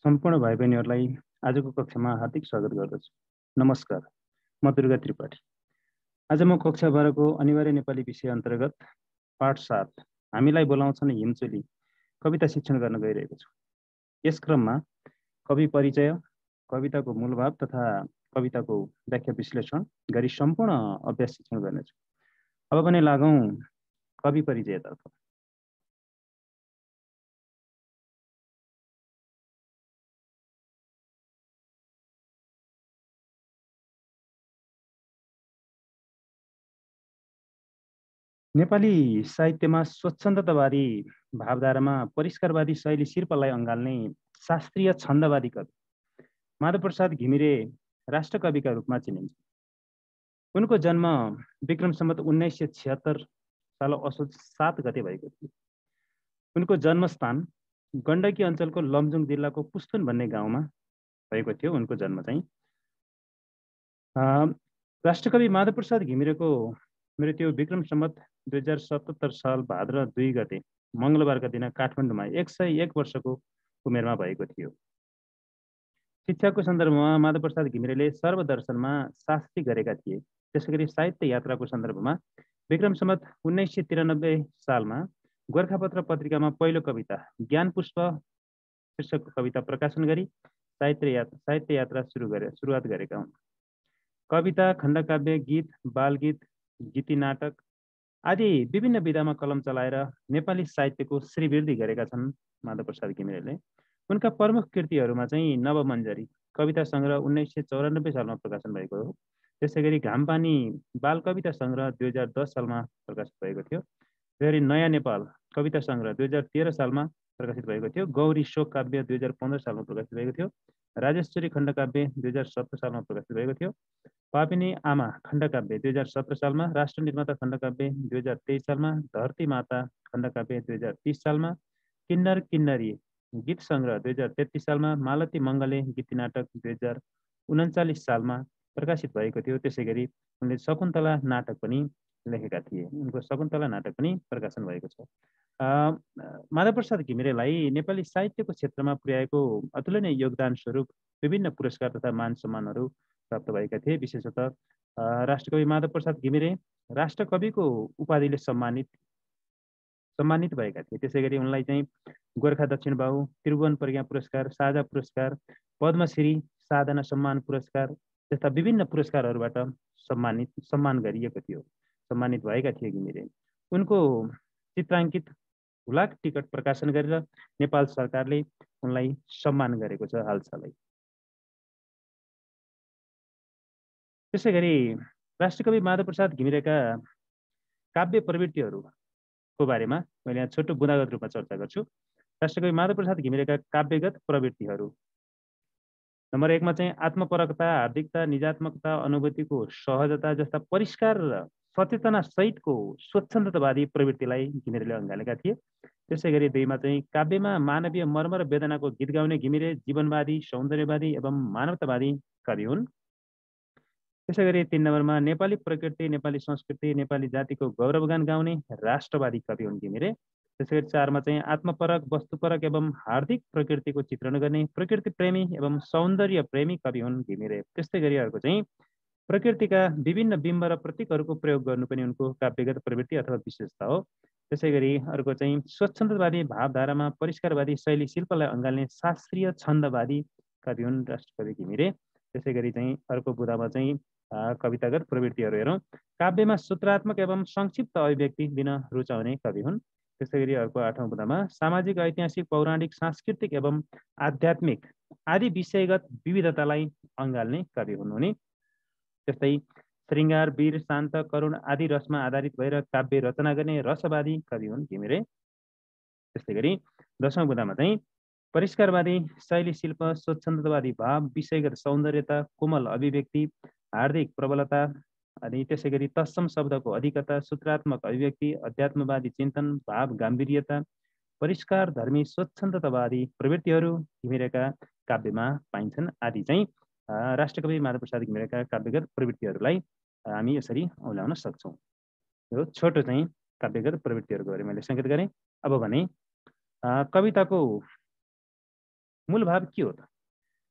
सम्पूर्ण भाइ बहिनीहरूलाई आजको कक्षामा हार्दिक स्वागत गर्दछु। नमस्कार, म दुर्गा त्रिपाठी। आज म कक्षा 12 को अनिवार्य नेपाली विषय अन्तर्गत पाठ 7 हामीलाई बोलाउँछन् हिमचुली कविता शिक्षण गर्न गइरहेको छु। यस क्रममा कवि परिचय, कविताको मूलभाव तथा कविताको व्याख्या विश्लेषण गरी सम्पूर्ण अभ्यास शिक्षण गर्नेछु। अब भने लागौँ कवि परिचयतर्फ। नेपाली साहित्यमा स्वच्छन्दतावादी भावधारामा परिष्कारवादी शैली शिल्पलाई अँगाल्ने शास्त्रीय छन्दवादी कवि माधवप्रसाद घिमिरे राष्ट्रकविका रूपमा चिनिन्छ। उनको जन्म विक्रम सम्वत 1976 साल असोज 7 गते भएको थियो। उनको जन्मस्थान गण्डकी अञ्चलको लमजुङ जिल्लाको पुस्तुन भन्ने गाउँमा भएको थियो। उनको जन्म चाहिँ राष्ट्रकवि माधवप्रसाद घिमिरेको मृत्यु विक्रम सम्वत 2077 साल भाद्र 2 गते मङ्गलबारका दिन काठमाडौँमा 101 वर्षको उमेरमा भएको थियो। शिक्षाको सन्दर्भमा माधवप्रसाद घिमिरेले सर्वदर्शनमा शास्त्री गरेका थिए। त्यसैगरी साहित्य यात्राको सन्दर्भमा विक्रम सम्वत 1993 सालमा गोर्खापत्र पत्रिकामा पहिलो कविता ज्ञानपुष्प शीर्षकको कविता प्रकाशन गरी साहित्य यात्रा सुरुवात गरेका हुन्। कविता, खण्डकाव्य, गीत, बालगीत, गीति नाटक आदि विभिन्न विधामा कलम चलाएर नेपाली साहित्यको श्रीवृद्धि गरेका छन् माधवप्रसाद घिमिरेले। उनका प्रमुख कृतिहरूमा चाहिँ नवमञ्जरी कविता सङ्ग्रह 1994 सालमा प्रकाशन भएको हो। त्यसैगरी घामपानी बाल कविता सङ्ग्रह 2010 सालमा प्रकाशित भएको थियो। त्यसरी नयाँ नेपाल कविता सङ्ग्रह 2013 सालमा प्रकाशित भएको थियो। गौरी शोक काव्य 2015 सालमा प्रकाशित भएको थियो। राजेश्वरी खण्डकाव्य 2017 सालमा प्रकाशित भएको थियो। पापिनी आमा खण्डकाव्य 2017 सालमा, राष्ट्र निर्माता खण्डकाव्य 2023 सालमा, धरती माता खण्डकाव्य 2030 सालमा, किन्नर किन्नरी गीत सङ्ग्रह 2033 सालमा, मालती मङ्गले गीति नाटक 2039 सालमा प्रकाशित भएको थियो। त्यसै गरी उनले शकुन्तला नाटक पनि लेखेका थिए। उनको शकुन्तला नाटक पनि प्रकाशन भएको छ। माधवप्रसाद घिमिरेलाई नेपाली साहित्यको क्षेत्रमा पुर्याएको अतुलनीय योगदान स्वरूप विभिन्न पुरस्कार तथा मान सम्मानहरू प्राप्त भएका थिए। विशेषतः राष्ट्रकवि माधवप्रसाद घिमिरे राष्ट्रकविको उपाधिले सम्मानित भएका थिए। त्यसै गरी उनलाई चाहिँ गोर्खा दक्षिण बाहु, त्रिभुवन प्रज्ञा पुरस्कार, साझा पुरस्कार, पद्मश्री, साधना सम्मान पुरस्कार जस्ता विभिन्न पुरस्कारहरूबाट सम्मान गरिएको थियो, सम्मानित भएका थिए घिमिरे। उनको चित्राङ्कित हुलाक टिकट प्रकाशन गरेर नेपाल सरकारले उनलाई सम्मान गरेको छ हालसालै। त्यसै गरी राष्ट्रकवि माधवप्रसाद घिमिरेका काव्य प्रवृत्तिहरूको बारेमा मैले यहाँ छोटो बुँदागत रूपमा चर्चा गर्छु। राष्ट्रकवि माधवप्रसाद घिमिरेका काव्यगत प्रवृत्तिहरू नम्बर 1 मा चाहिँ आत्मपरकता, हार्दिकता, निजात्मकता, अनुभूतिको सहजता जस्ता परिष्कार र सचेतना सहितको स्वच्छन्दतावादी प्रवृत्तिलाई घिमिरेले अँगालेका थिए। त्यसै गरी 2 मा चाहिँ काव्यमा मानवीय मर्म र वेदनाको गीत गाउने घिमिरे जीवनवादी, सौन्दर्यवादी एवं मानवतावादी कवि हुन्। त्यसै गरी 3 नम्बरमा नेपाली प्रकृति, नेपाली संस्कृति, नेपाली जातिको गौरवगान गाउने राष्ट्रवादी कवि हुन् घिमिरे। त्यसै गरी 4 मा चाहिँ आत्मपरक, वस्तुपरक एवं हार्दिक प्रकृतिको चित्रण गर्ने प्रकृति प्रेमी एवं सौन्दर्य प्रेमी कवि हुन् घिमिरे। त्यस्तै गरी अर्को चाहिँ प्रकृतिका विभिन्न बिम्ब र प्रतीकहरूको प्रयोग गर्नु पनि उनको काव्यगत प्रवृत्ति अथवा विशेषता हो। त्यसै गरी अर्को चाहिँ स्वच्छन्दवादी भावधारामा परिष्कारवादी शैली शिल्पलाई अँगाल्ने शास्त्रीय छन्दवादी कवि हुन् राष्ट्रकवि घिमिरे। त्यसै गरी चाहिँ अर्को बुँदामा चाहिँ कवितागत प्रवृत्तिहरू हेरौँ। काव्यमा सूत्रात्मक एवं संक्षिप्त अभिव्यक्ति दिन रुचाउने कवि हुन्। त्यसै गरी अर्को 8औँ बुँदामा सामाजिक, ऐतिहासिक, पौराणिक, सांस्कृतिक एवं आध्यात्मिक आदि विषयगत विविधतालाई अँगाल्ने कवि हुन् उनी। त्यस्तै श्रृङ्गार, वीर, शान्त, करुण आदि रसमा आधारित भएर काव्य रचना गर्ने रसवादी कवि हुन् घिमिरे। त्यस्तै गरी 10औँ बुँदामा चाहिँ परिष्कारवादी शैली शिल्प, स्वच्छन्दतावादी भाव, विषयगत सौन्दर्यता, कोमल अभिव्यक्ति, हार्दिक प्रबलता अनि त्यसै गरी तत्सम शब्दको अधिकता, सूत्रात्मक अभिव्यक्ति, अध्यात्मवादी चिन्तन, भाव गाम्भीर्यता, परिष्कार धर्मी स्वच्छन्दतावादी प्रवृत्तिहरू घिमिरेका काव्यमा पाइन्छन् आदि चाहिँ राष्ट्रकवि माधवप्रसाद घिमिरेका काव्यगत प्रवृत्तिहरूलाई हामी यसरी औल्याउन सक्छौँ। यो छोटो चाहिँ काव्यगत प्रवृत्तिहरूको बारे मैले सङ्केत गरेँ। अब भने कविताको मूल भाव के हो त?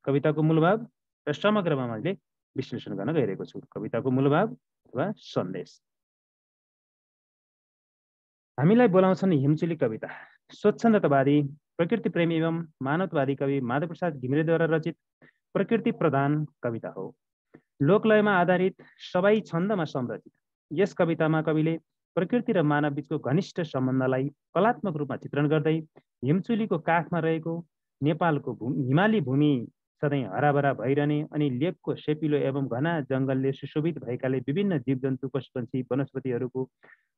कविताको मूल भाव र समग्रमा मैले विश्लेषण गर्न गइरहेको छु। कविताको मूल भाव अथवा सन्देश। हामीलाई बोलाउँछन् हिमचुली कविता। स्वच्छन्दतावादी, प्रकृति प्रेमी एवं मानवतावादी कवि माधवप्रसाद घिमिरेद्वारा रचित प्रकृति प्रधान कविता हो। लोकलयमा आधारित, सबै छन्दमा संरचित यस कवितामा कविले प्रकृति र मानव बीचको घनिष्ठ सम्बन्धलाई कलात्मक रूपमा चित्रण गर्दै हिमचुलीको काखमा रहेको नेपालको हिमाली भूमि सधैँ हराभरा भइरहने अनि लेकको सेपिलो एवं घना जङ्गलले सुशोभित भएकाले विभिन्न जीवजन्तु, पशुपक्षी, वनस्पतिहरूको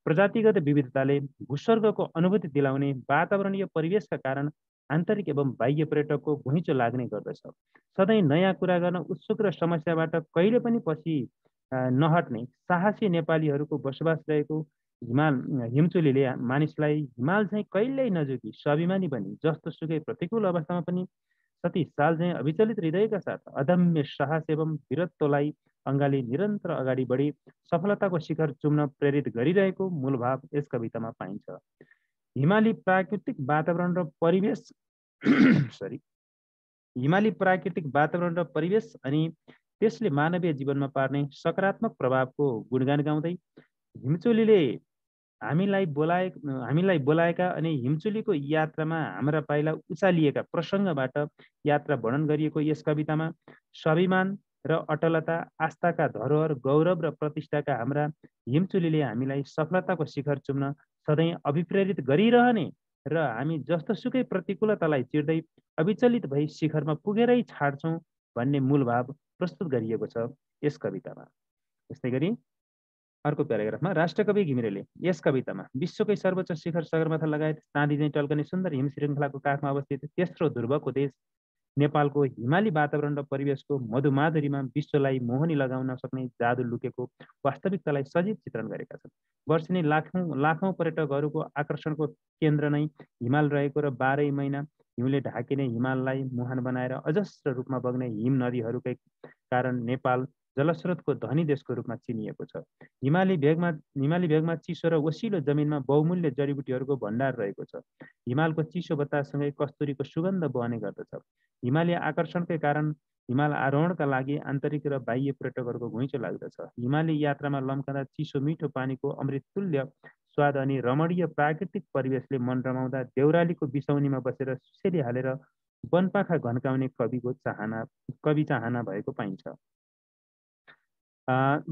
प्रजातिगत विविधताले भूस्वर्गको अनुभूति दिलाउने वातावरणीय परिवेशका कारण आन्तरिक एवं बाह्य पर्यटकको घुइँचो लाग्ने गर्दछ। सधैँ नयाँ कुरा गर्न उत्सुक र समस्याबाट कहिले पनि पछि नहट्ने साहसी नेपालीहरूको बसोबास रहेको हिमचुलीले मानिसलाई हिमाल चाहिँ कहिल्यै नझुकी स्वाभिमानी बनी जस्तो सुकै प्रतिकूल अवस्थामा पनि सती साल चाहिँ अविचलित हृदयका साथ अदम्य साहस एवं वीरत्वलाई अङ्गाली निरन्तर अगाडि बढी सफलताको शिखर चुम्न प्रेरित गरिरहेको मूलभाव यस कवितामा पाइन्छ। हिमाली प्राकृतिक वातावरण र परिवेश सरी हिमाली प्राकृतिक वातावरण र परिवेश अनि त्यसले मानवीय जीवनमा पार्ने सकारात्मक प्रभावको गुणगान गाउँदै हिमचुलीले हामीलाई बोलाएका अनि हिमचुलीको यात्रामा हाम्रा पाइला उचालिएका प्रसङ्गबाट यात्रा वर्णन गरिएको यस कवितामा स्वाभिमान र अटलता, आस्थाका धरोहर, गौरव र प्रतिष्ठाका हाम्रा हिमचुलीले हामीलाई सफलताको शिखर चुम्न सधैँ अभिप्रेरित गरिरहने र हामी जस्तोसुकै प्रतिकूलतालाई चिर्दै अविचलित भई शिखरमा पुगेरै छाड्छौँ भन्ने मूलभाव प्रस्तुत गरिएको छ यस कवितामा। त्यस्तै गरी अर्को प्याराग्राफमा राष्ट्रकवि घिमिरेले यस कवितामा विश्वकै सर्वोच्च शिखर सगरमाथा लगायत चाँदी झैँ टल्कने सुन्दर हिम श्रृङ्खलाको काखमा अवस्थित तेस्रो ध्रुवको देश नेपालको हिमाली वातावरण र परिवेशको मधुमाधुरीमा विश्वलाई मोहनी लगाउन सक्ने जादु लुकेको वास्तविकतालाई सजीव चित्रण गरेका छन्। वर्षेनी लाखौँ पर्यटकहरूको आकर्षणको केन्द्र नै हिमाल रहेको र 12 महिना हिउँले ढाकिने हिमाललाई मुहान बनाएर अजस्र रूपमा बग्ने हिम नदीहरूकै कारण नेपाल जलस्रोतको धनी देशको रूपमा चिनिएको छ। हिमाली भेगमा चिसो र ओसिलो जमिनमा बहुमूल्य जडीबुटीहरूको भण्डार रहेको छ। हिमालको चिसो बताससँगै कस्तुरीको सुगन्ध बहने गर्दछ। हिमाली आकर्षणकै कारण हिमाल आरोहणका लागि आन्तरिक र बाह्य पर्यटकहरूको घुइँचो लाग्दछ। हिमाली यात्रामा लम्कँदा चिसो मिठो पानीको अमृततुल्य स्वाद अनि रमणीय प्राकृतिक परिवेशले मन रमाउँदा देउरालीको बिसौनीमा बसेर सुसेली हालेर वनपाखा घन्काउने कवि चाहना भएको पाइन्छ।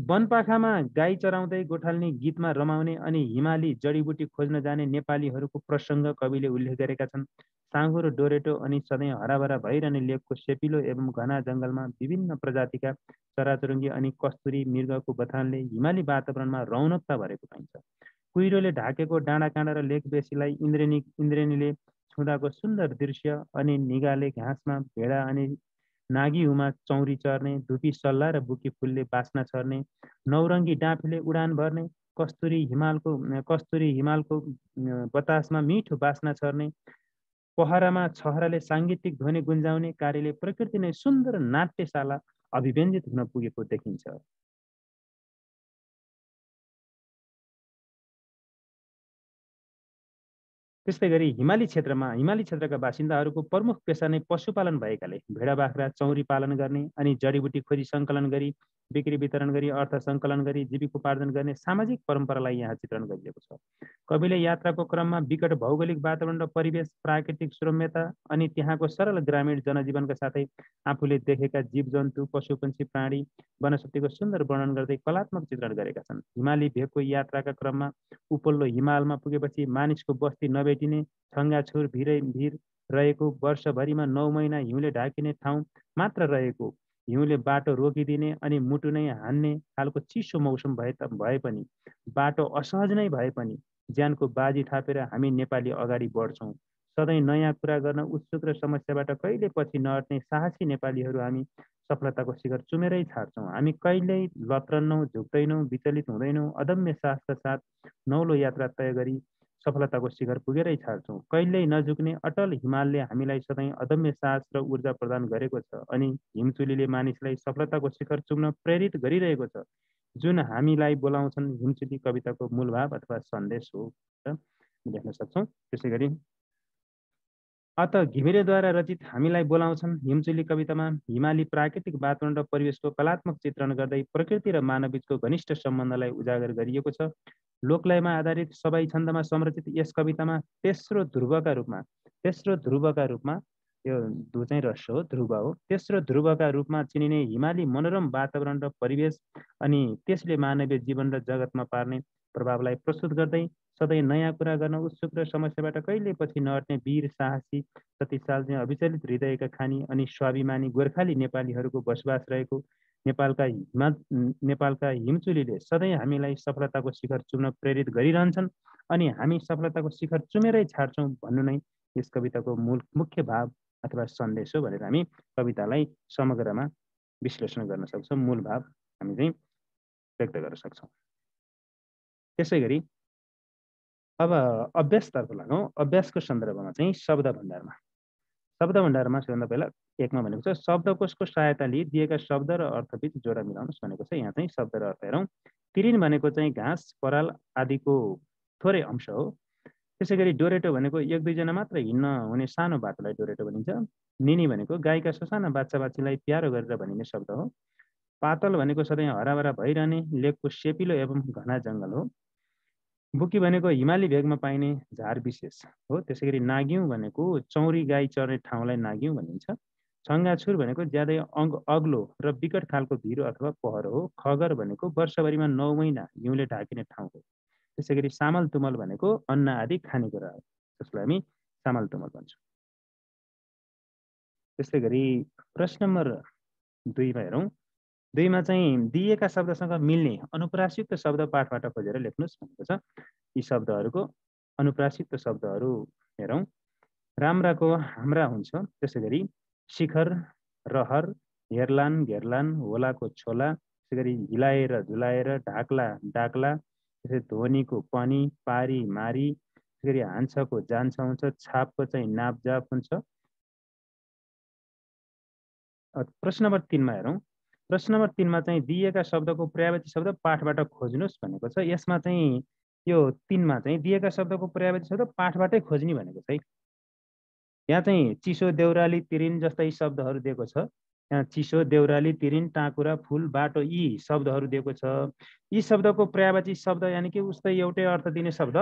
वनपाखामा गाई चराउँदै गोठाल्ने गीतमा रमाउने अनि हिमाली जडीबुटी खोज्न जाने नेपालीहरूको प्रसङ्ग कविले उल्लेख गरेका छन्। साँगुरो डोरेटो अनि सधैँ हराभरा भइरहने लेकको सेपिलो एवं घना जङ्गलमा विभिन्न प्रजातिका चराचुरुङ्गी अनि कस्तुरी मृगको बथानले हिमाली वातावरणमा रौनकता भरेको पाइन्छ। कुहिरोले ढाकेको डाँडाकाँडा र लेक बेसीलाई इन्द्रेणीले छुँदाको सुन्दर दृश्य अनि निगाले घाँसमा भेडा अनि नागीहुमा चौरी चर्ने, धुपी सल्ला र बुकी फुलले बास्ना छर्ने, नौरङ्गी डाँफीले उडान भर्ने, कस्तुरी हिमालको बतासमा मिठो बास्ना छर्ने, पहरामा छहराले साङ्गीतिक ध्वनि गुन्जाउने कार्यले प्रकृति नै सुन्दर नाट्यशाला अभिव्यञ्जित हुन पुगेको देखिन्छ। त्यस्तै गरी हिमाली क्षेत्रका बासिन्दाहरूको प्रमुख पेसा नै पशुपालन भएकाले भेडा बाख्रा चौरी पालन गर्ने अनि जडीबुटी खोजी सङ्कलन गरी बिक्री वितरण गरी अर्थ सङ्कलन गरी जीविकोपार्जन गर्ने सामाजिक परम्परालाई यहाँ चित्रण गरिएको छ। कविले यात्राको क्रममा विकट भौगोलिक वातावरण र परिवेश, प्राकृतिक सौम्यता अनि त्यहाँको सरल ग्रामीण जनजीवनका साथै आफूले देखेका जीवजन्तु, पशुपक्षी, प्राणी, वनस्पतिको सुन्दर वर्णन गर्दै कलात्मक चित्रण गरेका छन्। हिमाली भेगको यात्राका क्रममा उपल्लो हिमालमा पुगेपछि मानिसको बस्ती नभेटिने, छङ्गाछुर भिर रहेको, वर्षभरिमा 9 महिना हिउँले ढाकिने ठाउँ मात्र रहेको, हिउँले बाटो रोकिदिने अनि मुटु नै हान्ने खालको चिसो मौसम भए पनि बाटो असहज नै भए पनि ज्यानको बाजी थापेर हामी नेपाली अगाडि बढ्छौँ। सधैँ नयाँ कुरा गर्न उत्सुक र समस्याबाट कहिले पछि नहट्ने साहसी नेपालीहरू हामी सफलताको शिखर चुमेरै छाड्छौँ। हामी कहिल्यै लत्रन्नौँ, झुक्दैनौँ, विचलित हुँदैनौँ, अदम्य साहसका साथ नौलो यात्रा तय गरी सफलताको शिखर पुगेरै छाड्छौँ। कहिल्यै नझुक्ने अटल हिमालले हामीलाई सधैँ अदम्य साहस र ऊर्जा प्रदान गरेको छ अनि हिमचुलीले मानिसलाई सफलताको शिखर चुम्न प्रेरित गरिरहेको छ, जुन हामीलाई बोलाउँछन् हिमचुली कविताको मूलभाव अथवा सन्देश हो लेख्न सक्छौँ। त्यसै गरी अत घिमिरेद्वारा रचित हामीलाई बोलाउँछन् हिमचुली कवितामा हिमाली प्राकृतिक वातावरण र परिवेशको कलात्मक चित्रण गर्दै प्रकृति र मानवबीचको घनिष्ठ सम्बन्धलाई उजागर गरिएको छ। लोकलयमा आधारित सबै छन्दमा संरचित यस कवितामा तेस्रो ध्रुवका रूपमा यो धु चाहिँ रस हो, ध्रुव हो, तेस्रो ध्रुवका रूपमा चिनिने हिमाली मनोरम वातावरण र परिवेश अनि त्यसले मानवीय जीवन र जगतमा पार्ने प्रभावलाई प्रस्तुत गर्दै सधैँ नयाँ कुरा गर्न उत्सुक र समस्याबाट कहिले पछि नहट्ने वीर साहसी शक्तिशाली चाहिँ अविचलित हृदयका खानी अनि स्वाभिमानी गोर्खाली नेपालीहरूको बसोबास रहेको नेपालका हिमचुलीले सधैँ हामीलाई सफलताको शिखर चुम्न प्रेरित गरिरहन्छन् अनि हामी सफलताको शिखर चुमेरै छाड्छौँ भन्नु नै यस कविताको मुख्य भाव अथवा सन्देश हो भनेर हामी कवितालाई समग्रमा विश्लेषण गर्न सक्छौँ, मूल भाव हामी चाहिँ व्यक्त गर्न सक्छौँ। त्यसै गरी अब अभ्यासतर्फ लागौँ। अभ्यासको सन्दर्भमा चाहिँ शब्द भण्डारमा सबभन्दा पहिला एकमा भनेको छ शब्दकोशको सहायता लिई दिएका शब्द र अर्थबीच जोडा मिलाउनुहोस् भनेको छ। यहाँ चाहिँ शब्द र अर्थ हेरौँ। तिरिन भनेको चाहिँ घाँस पराल आदिको थोरै अंश हो। त्यसै गरी डोरेटो भनेको एक दुईजना मात्र हिँड्न हुने सानो बाटोलाई डोरेटो भनिन्छ। निनी भनेको गाईका ससाना बाछा बाछीलाई प्यारो गरेर भनिने शब्द हो। पातल भनेको सधैँ हराभरा भइरहने लेकको सेपिलो एवं घना जङ्गल हो। बुकी भनेको हिमाली भेगमा पाइने झार विशेष हो। त्यसै गरी नाग्यौँ भनेको चौरी गाई चर्ने ठाउँलाई नाग्यौँ भनिन्छ। छङ्गाछुर भनेको ज्यादै अग्लो र विकट खालको भिरो अथवा पहरो हो। खगर भनेको वर्षभरिमा 9 महिना हिउँले ढाकिने ठाउँ हो। त्यसै गरी सामल तुमल भनेको अन्न आदि खानेकुरा हो, जसलाई हामी सामल तुमल भन्छौँ। त्यसै गरी प्रश्न नम्बर 2 मा हेरौँ। 2 मा चाहिँ दिएका शब्दसँग मिल्ने अनुप्रासयुक्त शब्द पाठबाट खोजेर लेख्नुहोस् भनेको छ। यी शब्दहरूको अनुप्रासयुक्त शब्दहरू हेरौँ। राम्राको हाम्रा हुन्छ। त्यसै गरी शिखर, रहर, हेर्लान, घेर्लान, होलाको छोला, त्यसै गरी हिलाएर, झुलाएर, ढाक्ला, डाक्ला, त्यसै ध्वनिको पनि, पारी, मारी, त्यसै गरी हान्छको जान्छ हुन्छ, छापको चाहिँ नापजाप हुन्छ। प्रश्न नम्बर 3 मा हेरौँ। प्रश्न नम्बर 3 मा चाहिँ दिएका शब्दको पर्यायवाची शब्द पाठबाट खोज्नुहोस् भनेको छ। यसमा चाहिँ यो 3 मा चाहिँ दिएका शब्दको पर्यायवाची शब्द पाठबाटै खोज्ने भनेको छ है। यहाँ चाहिँ चिसो, देउराली, तिरिन जस्ता यी शब्दहरू दिएको छ। यहाँ चिसो, देउराली, तिरिन, टाँकुरा, फुल, बाटो यी शब्दहरू दिएको छ। यी शब्दको पर्यायवाची शब्द यानि कि उस्तै एउटै अर्थ दिने शब्द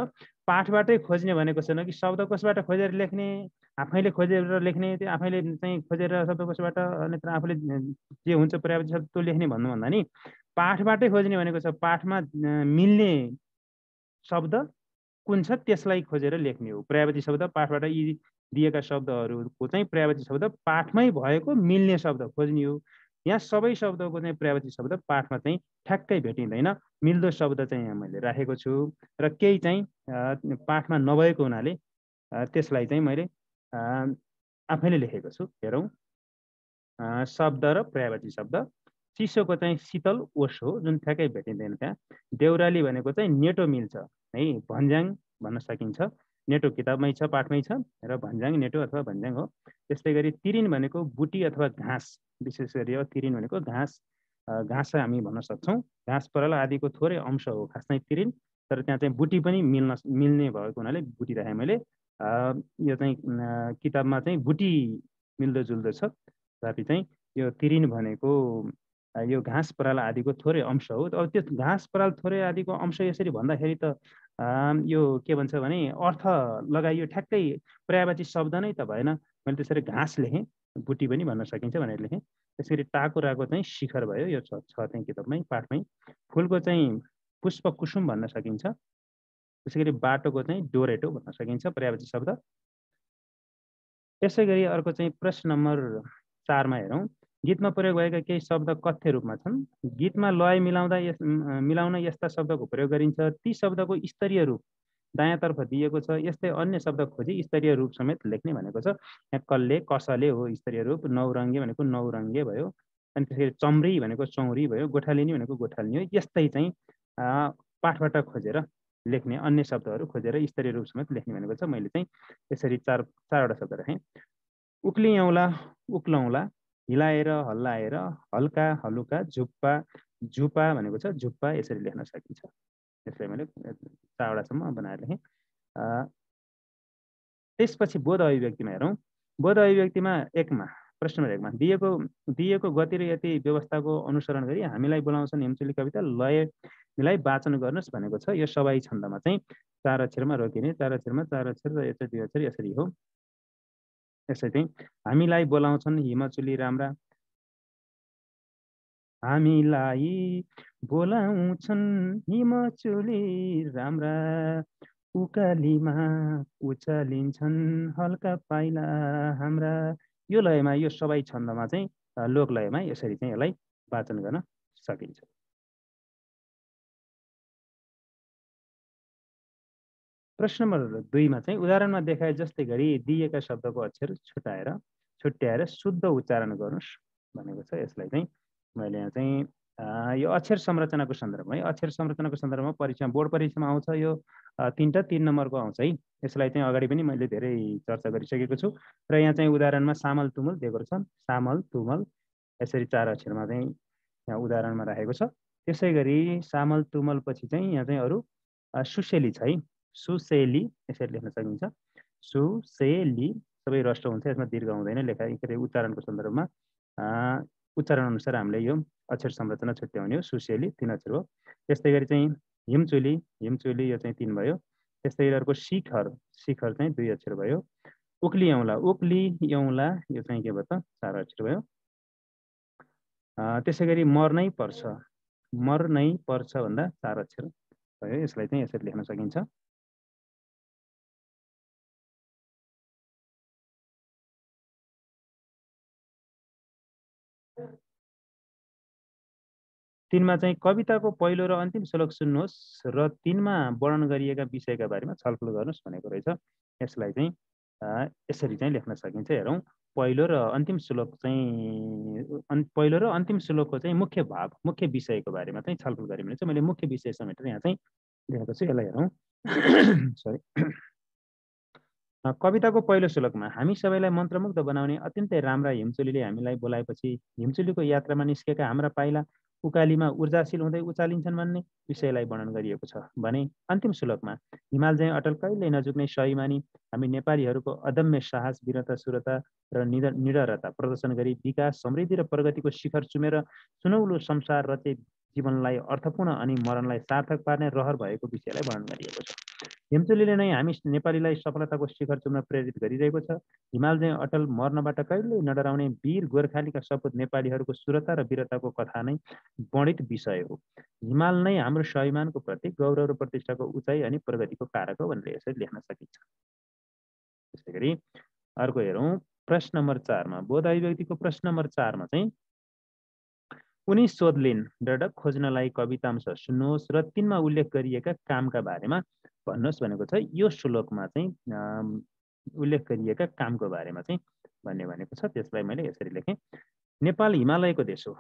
पाठबाटै खोज्ने भनेको छैन कि शब्दकोशबाट खोजेर लेख्ने, आफैले खोजेर लेख्ने, त्यो आफैले चाहिँ खोजेर शब्दकोशबाट अनि आफूले जे हुन्छ पर्यायवाची शब्द त्यो लेख्ने भन्नुभन्दा नि पाठबाटै खोज्ने भनेको छ। पाठमा मिल्ने शब्द कुन छ त्यसलाई खोजेर लेख्ने हो। पर्यायवाची शब्द पाठबाट यी दिएका शब्दहरूको चाहिँ पर्यायवाची शब्द पाठमै भएको मिल्ने शब्द खोज्ने हो। यहाँ सबै शब्दको चाहिँ पर्यायवाची शब्द पाठमा चाहिँ ठ्याक्कै भेटिँदैन। मिल्दो शब्द चाहिँ यहाँ मैले राखेको छु र केही चाहिँ पाठमा नभएको हुनाले त्यसलाई चाहिँ मैले आफैले लेखेको छु। हेरौँ शब्द र पर्यायवाची शब्द। चिसोको चाहिँ शीतल ओस हो जुन ठ्याक्कै भेटिँदैन त्यहाँ। देउराली भनेको चाहिँ नेटो मिल्छ है, भन्ज्याङ भन्न सकिन्छ। नेटो किताबमै छ, पाठमै छ र भन्ज्याङ नेटो अथवा भन्ज्याङ हो। त्यस्तै गरी तिरिन भनेको बुटी अथवा घाँस, विशेष गरी अब तिरिन भनेको घाँस हामी भन्न सक्छौँ। घाँस पराल आदिको थोरै अंश हो खास चाहिँ तिरिन, तर त्यहाँ चाहिँ बुटी पनि मिल्ने भएको हुनाले बुटी राखेँ मैले। यो चाहिँ किताबमा चाहिँ बुटी मिल्दोजुल्दो छ, तथापि चाहिँ यो तिरिन भनेको यो घाँस पराल आदिको थोरै अंश हो। अब त्यो घाँस पराल थोरै आदिको अंश यसरी भन्दाखेरि त यो के भन्छ भने अर्थ लगाइयो ठ्याक्कै पर्यायवाची शब्द नै त भएन। मैले त्यसरी घाँस लेखेँ, बुटी पनि भन्न सकिन्छ भनेर लेखेँ। त्यसरी टाकुराको चाहिँ शिखर भयो, यो छ चाहिँ किताबमै पाठमै। फुलको चाहिँ पुष्प कुसुम भन्न सकिन्छ। त्यसै गरी बाटोको चाहिँ डोरेटो भन्न सकिन्छ पर्यायवाची शब्द। त्यसै गरी अर्को चाहिँ प्रश्न नम्बर 4 मा हेरौँ। गीतमा प्रयोग भएका केही शब्द कथ्य रूपमा छन्। गीतमा लय मिलाउन यस्ता शब्दको प्रयोग गरिन्छ। ती शब्दको स्तरीय रूप दायाँतर्फ दिएको छ। यस्तै अन्य शब्द खोजी स्तरीय रूप समेत लेख्ने भनेको छ। यहाँ कल्ले, कसले हो स्तरीय रूप। नौरङ्गे भनेको नौरङ्गे भयो। अनि त्यसरी चम्री भनेको चौरी भयो। गोठालिनी भनेको गोठालिनी हो। यस्तै चाहिँ पाठबाट खोजेर लेख्ने अन्य शब्दहरू खोजेर स्तरीय रूप समेत लेख्ने भनेको छ। मैले चाहिँ यसरी चारवटा शब्द राखेँ। उक्लियौँला, उक्लौँला, हिलाएर, हल्लाएर, हल्का, हलुका, झुप्पा, झुपा भनेको छ। झुप्पा यसरी लेख्न सकिन्छ। यसलाई मैले 4वटासम्म बनाएर लेखेँ। त्यसपछि बोध अभिव्यक्तिमा हेरौँ। बोध अभिव्यक्तिमा प्रश्न नम्बर 1 मा दिएको गति र यति व्यवस्थाको अनुसरण गरी हामीलाई बोलाउँछन् हिमचुली कविता लयलाई वाचन गर्नुहोस् भनेको छ। यो सवाई छन्दमा चाहिँ 4 अक्षरमा रोकिने, 4 अक्षरमा 4 अक्षर र यता 2 अक्षर यसरी हो। यसै चाहिँ हामीलाई बोलाउँछन् हिमचुली राम्रा, हामीलाई बोलाउँछन् हिमचुली राम्रा, उकालीमा उचालिन्छन् हल्का पाइला हाम्रा। यो लयमा, यो सवाई छन्दमा चाहिँ लोक लयमा यसरी चाहिँ यसलाई वाचन गर्न सकिन्छ। प्रश्न नम्बर 2 मा चाहिँ उदाहरणमा देखाए जस्तै गरी दिएका शब्दको अक्षर छुट्याएर शुद्ध उच्चारण गर्नुहोस् भनेको छ। यसलाई चाहिँ मैले यहाँ चाहिँ यो अक्षर संरचनाको सन्दर्भमा है, अक्षर संरचनाको सन्दर्भमा परीक्षामा बोर्ड परीक्षामा आउँछ। यो 3 नम्बरको आउँछ है। यसलाई चाहिँ अगाडि पनि मैले धेरै चर्चा गरिसकेको छु र यहाँ चाहिँ उदाहरणमा सामल तुमल दिएको छ। सामल तुमल यसरी 4 अक्षरमा चाहिँ यहाँ उदाहरणमा राखेको छ। त्यसै गरी सामल तुमल पछि चाहिँ यहाँ चाहिँ अरू सुसेली छ है। सुसेली यसरी लेख्न सकिन्छ। सुसेली सबै रस्ट हुन्छ, यसमा दीर्घ हुँदैन। लेखा उच्चारणको सन्दर्भमा उच्चारण अनुसार हामीले यो अक्षर संरचना छुट्याउने हो। सुसेली 3 अक्षर हो। त्यस्तै गरी चाहिँ हिमचुली यो चाहिँ 3 भयो। त्यस्तै गरी अर्को शिखर चाहिँ 2 अक्षर भयो। उक्ली औँला यो चाहिँ के भयो त 4 अक्षर भयो। त्यसै गरी मर्नै पर्छ भन्दा 4 अक्षर भयो। यसलाई चाहिँ यसरी लेख्न सकिन्छ। तीनमा चाहिँ कविताको पहिलो र अन्तिम श्लोक सुन्नुहोस् र 3 मा वर्णन गरिएका विषयका बारेमा छलफल गर्नुहोस् भनेको रहेछ। यसलाई चाहिँ यसरी चाहिँ लेख्न सकिन्छ। हेरौँ, पहिलो र अन्तिम श्लोकको चाहिँ मुख्य भाव, मुख्य विषयको बारेमा चाहिँ छलफल गऱ्यो भने चाहिँ मैले मुख्य विषय समेटेर यहाँ चाहिँ लेखेको छु। यसलाई हेरौँ। सरी, कविताको पहिलो श्लोकमा हामी सबैलाई मन्त्रमुग्ध बनाउने अत्यन्तै राम्रा हिमचुलीले हामीलाई बोलाएपछि हिमचुलीको यात्रामा निस्केका हाम्रा पाइला उकालीमा ऊर्जाशील हुँदै उचालिन्छन् भन्ने विषयलाई वर्णन गरिएको छ भने अन्तिम श्लोकमा हिमाल चाहिँ अटल कहिल्यै नझुक्ने स्वाभिमानी हामी नेपालीहरूको अदम्य साहस, वीरता, शूरता र निडरता प्रदर्शन गरी विकास, समृद्धि र प्रगतिको शिखर चुमेर सुनौलो संसार रचे जीवनलाई अर्थपूर्ण अनि मरणलाई सार्थक पार्ने रहर भएको विषयलाई वर्णन गरिएको छ। हिमचुलीले नै हामी नेपालीलाई सफलताको शिखर चुम्न प्रेरित गरिरहेको छ। हिमाल चाहिँ अटल, मर्नबाट कहिल्यै नडराउने वीर गोर्खालीका सपूत नेपालीहरूको शूरता र वीरताको कथा नै वर्णित विषय हो। हिमाल नै हाम्रो स्वाभिमानको प्रतीक, गौरव र प्रतिष्ठाको उचाइ अनि प्रगतिको कारक हो भनेर यसरी लेख्न सकिन्छ। त्यसै गरी अर्को हेरौँ, प्रश्न नम्बर 4 मा बोध अभिव्यक्तिको प्रश्न नम्बर 4 मा चाहिँ उनी सोध्लिन् डडक खोज्नलाई कवितांश सुन्नुहोस् र 3 मा उल्लेख गरिएका कामका बारेमा भन्नुहोस् भनेको छ। यो श्लोकमा चाहिँ उल्लेख गरिएका कामको बारेमा चाहिँ भन्ने भनेको छ। त्यसलाई मैले यसरी लेखेँ। नेपाल हिमालयको देश हो।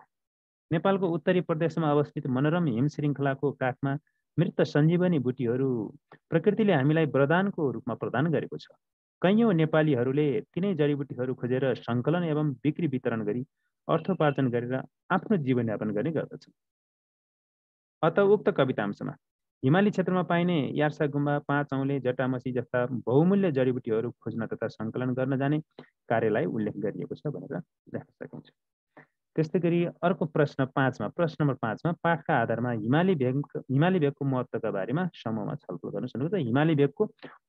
नेपालको उत्तरी प्रदेशमा अवस्थित मनोरम हिम श्रृङ्खलाको काखमा मृत सञ्जीवनी बुटीहरू प्रकृतिले हामीलाई वरदानको रूपमा प्रदान गरेको छ। कैयौँ नेपालीहरूले तिनै जडीबुटीहरू खोजेर सङ्कलन एवं बिक्री वितरण गरी अर्थोपार्जन गरेर आफ्नो जीवनयापन गर्ने गर्दछन्। अत उक्त कवितांशमा हिमाली क्षेत्रमा पाइने यार्सा गुम्बा, 5 औँले, जटामसी जस्ता बहुमूल्य जडीबुटीहरू खोज्न तथा सङ्कलन गर्न जाने कार्यलाई उल्लेख गरिएको छ भनेर लेख्न सकिन्छ। त्यस्तै गरी अर्को प्रश्न नम्बर 5 मा पाठका आधारमा हिमाली भेगको महत्त्वका बारेमा समूहमा छलफल गर्नुहोस् भनेको छ। हिमाली भेगको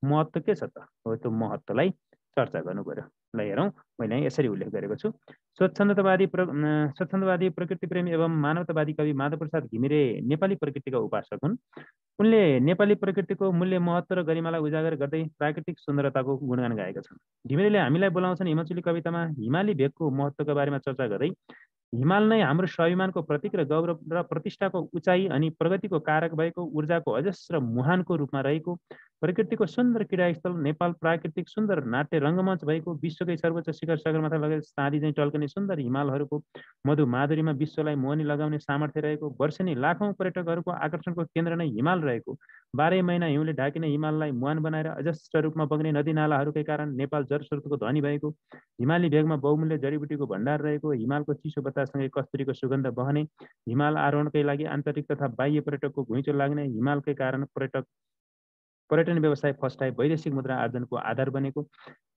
महत्त्व के छ त? हो, त्यो महत्त्वलाई चर्चा गर्नु पर्यो। ल हेरौँ, मैले यसरी उल्लेख गरेको छु। स्वच्छन्दवादी प्रकृति प्रेमी एवं मानवतावादी कवि माधव प्रसाद घिमिरे नेपाली प्रकृतिका उपासक हुन्। उनले नेपाली प्रकृतिको मूल्य, महत्त्व र गरिमालाई उजागर गर्दै प्राकृतिक सुन्दरताको गुणगान गाएका छन्। घिमिरेले हामीलाई बोलाउँछन् हिमचुली कवितामा हिमाली भेगको महत्त्वका बारेमा चर्चा गर्दै हिमाल नै हाम्रो स्वाभिमानको प्रतीक र गौरव र प्रतिष्ठाको उचाइ अनि प्रगतिको कारक भएको, ऊर्जाको अजस्र मुहानको रूपमा रहेको, प्रकृतिको सुन्दर क्रीडास्थल नेपाल प्राकृतिक सुन्दर नाट्य रङ्गमञ्च भएको, विश्वकै सर्वोच्च शिखर सगरमाथा लगायत साँधी चाहिँ टल्कने सुन्दर हिमालहरूको मधु माधुरीमा विश्वलाई मोहनी लगाउने सामर्थ्य रहेको, वर्षेनी लाखौँ पर्यटकहरूको आकर्षणको केन्द्र नै हिमाल रहेको, 12 महिना हिउँले ढाकिने हिमाललाई मुहान बनाएर अजस्र रूपमा बग्ने नदीनालाहरूकै कारण नेपाल जलस्रोतको धनी भएको, हिमाली भेगमा बहुमूल्य जडीबुटीको भण्डार रहेको, हिमालको चिसो बताससँगै कस्तुरीको सुगन्ध बहने, हिमाल आरोहणकै लागि आन्तरिक तथा बाह्य पर्यटकको घुइँचो लाग्ने, हिमालकै कारण पर्यटन व्यवसाय फस्टाए, वैदेशिक मुद्रा आर्जनको आधार बनेको,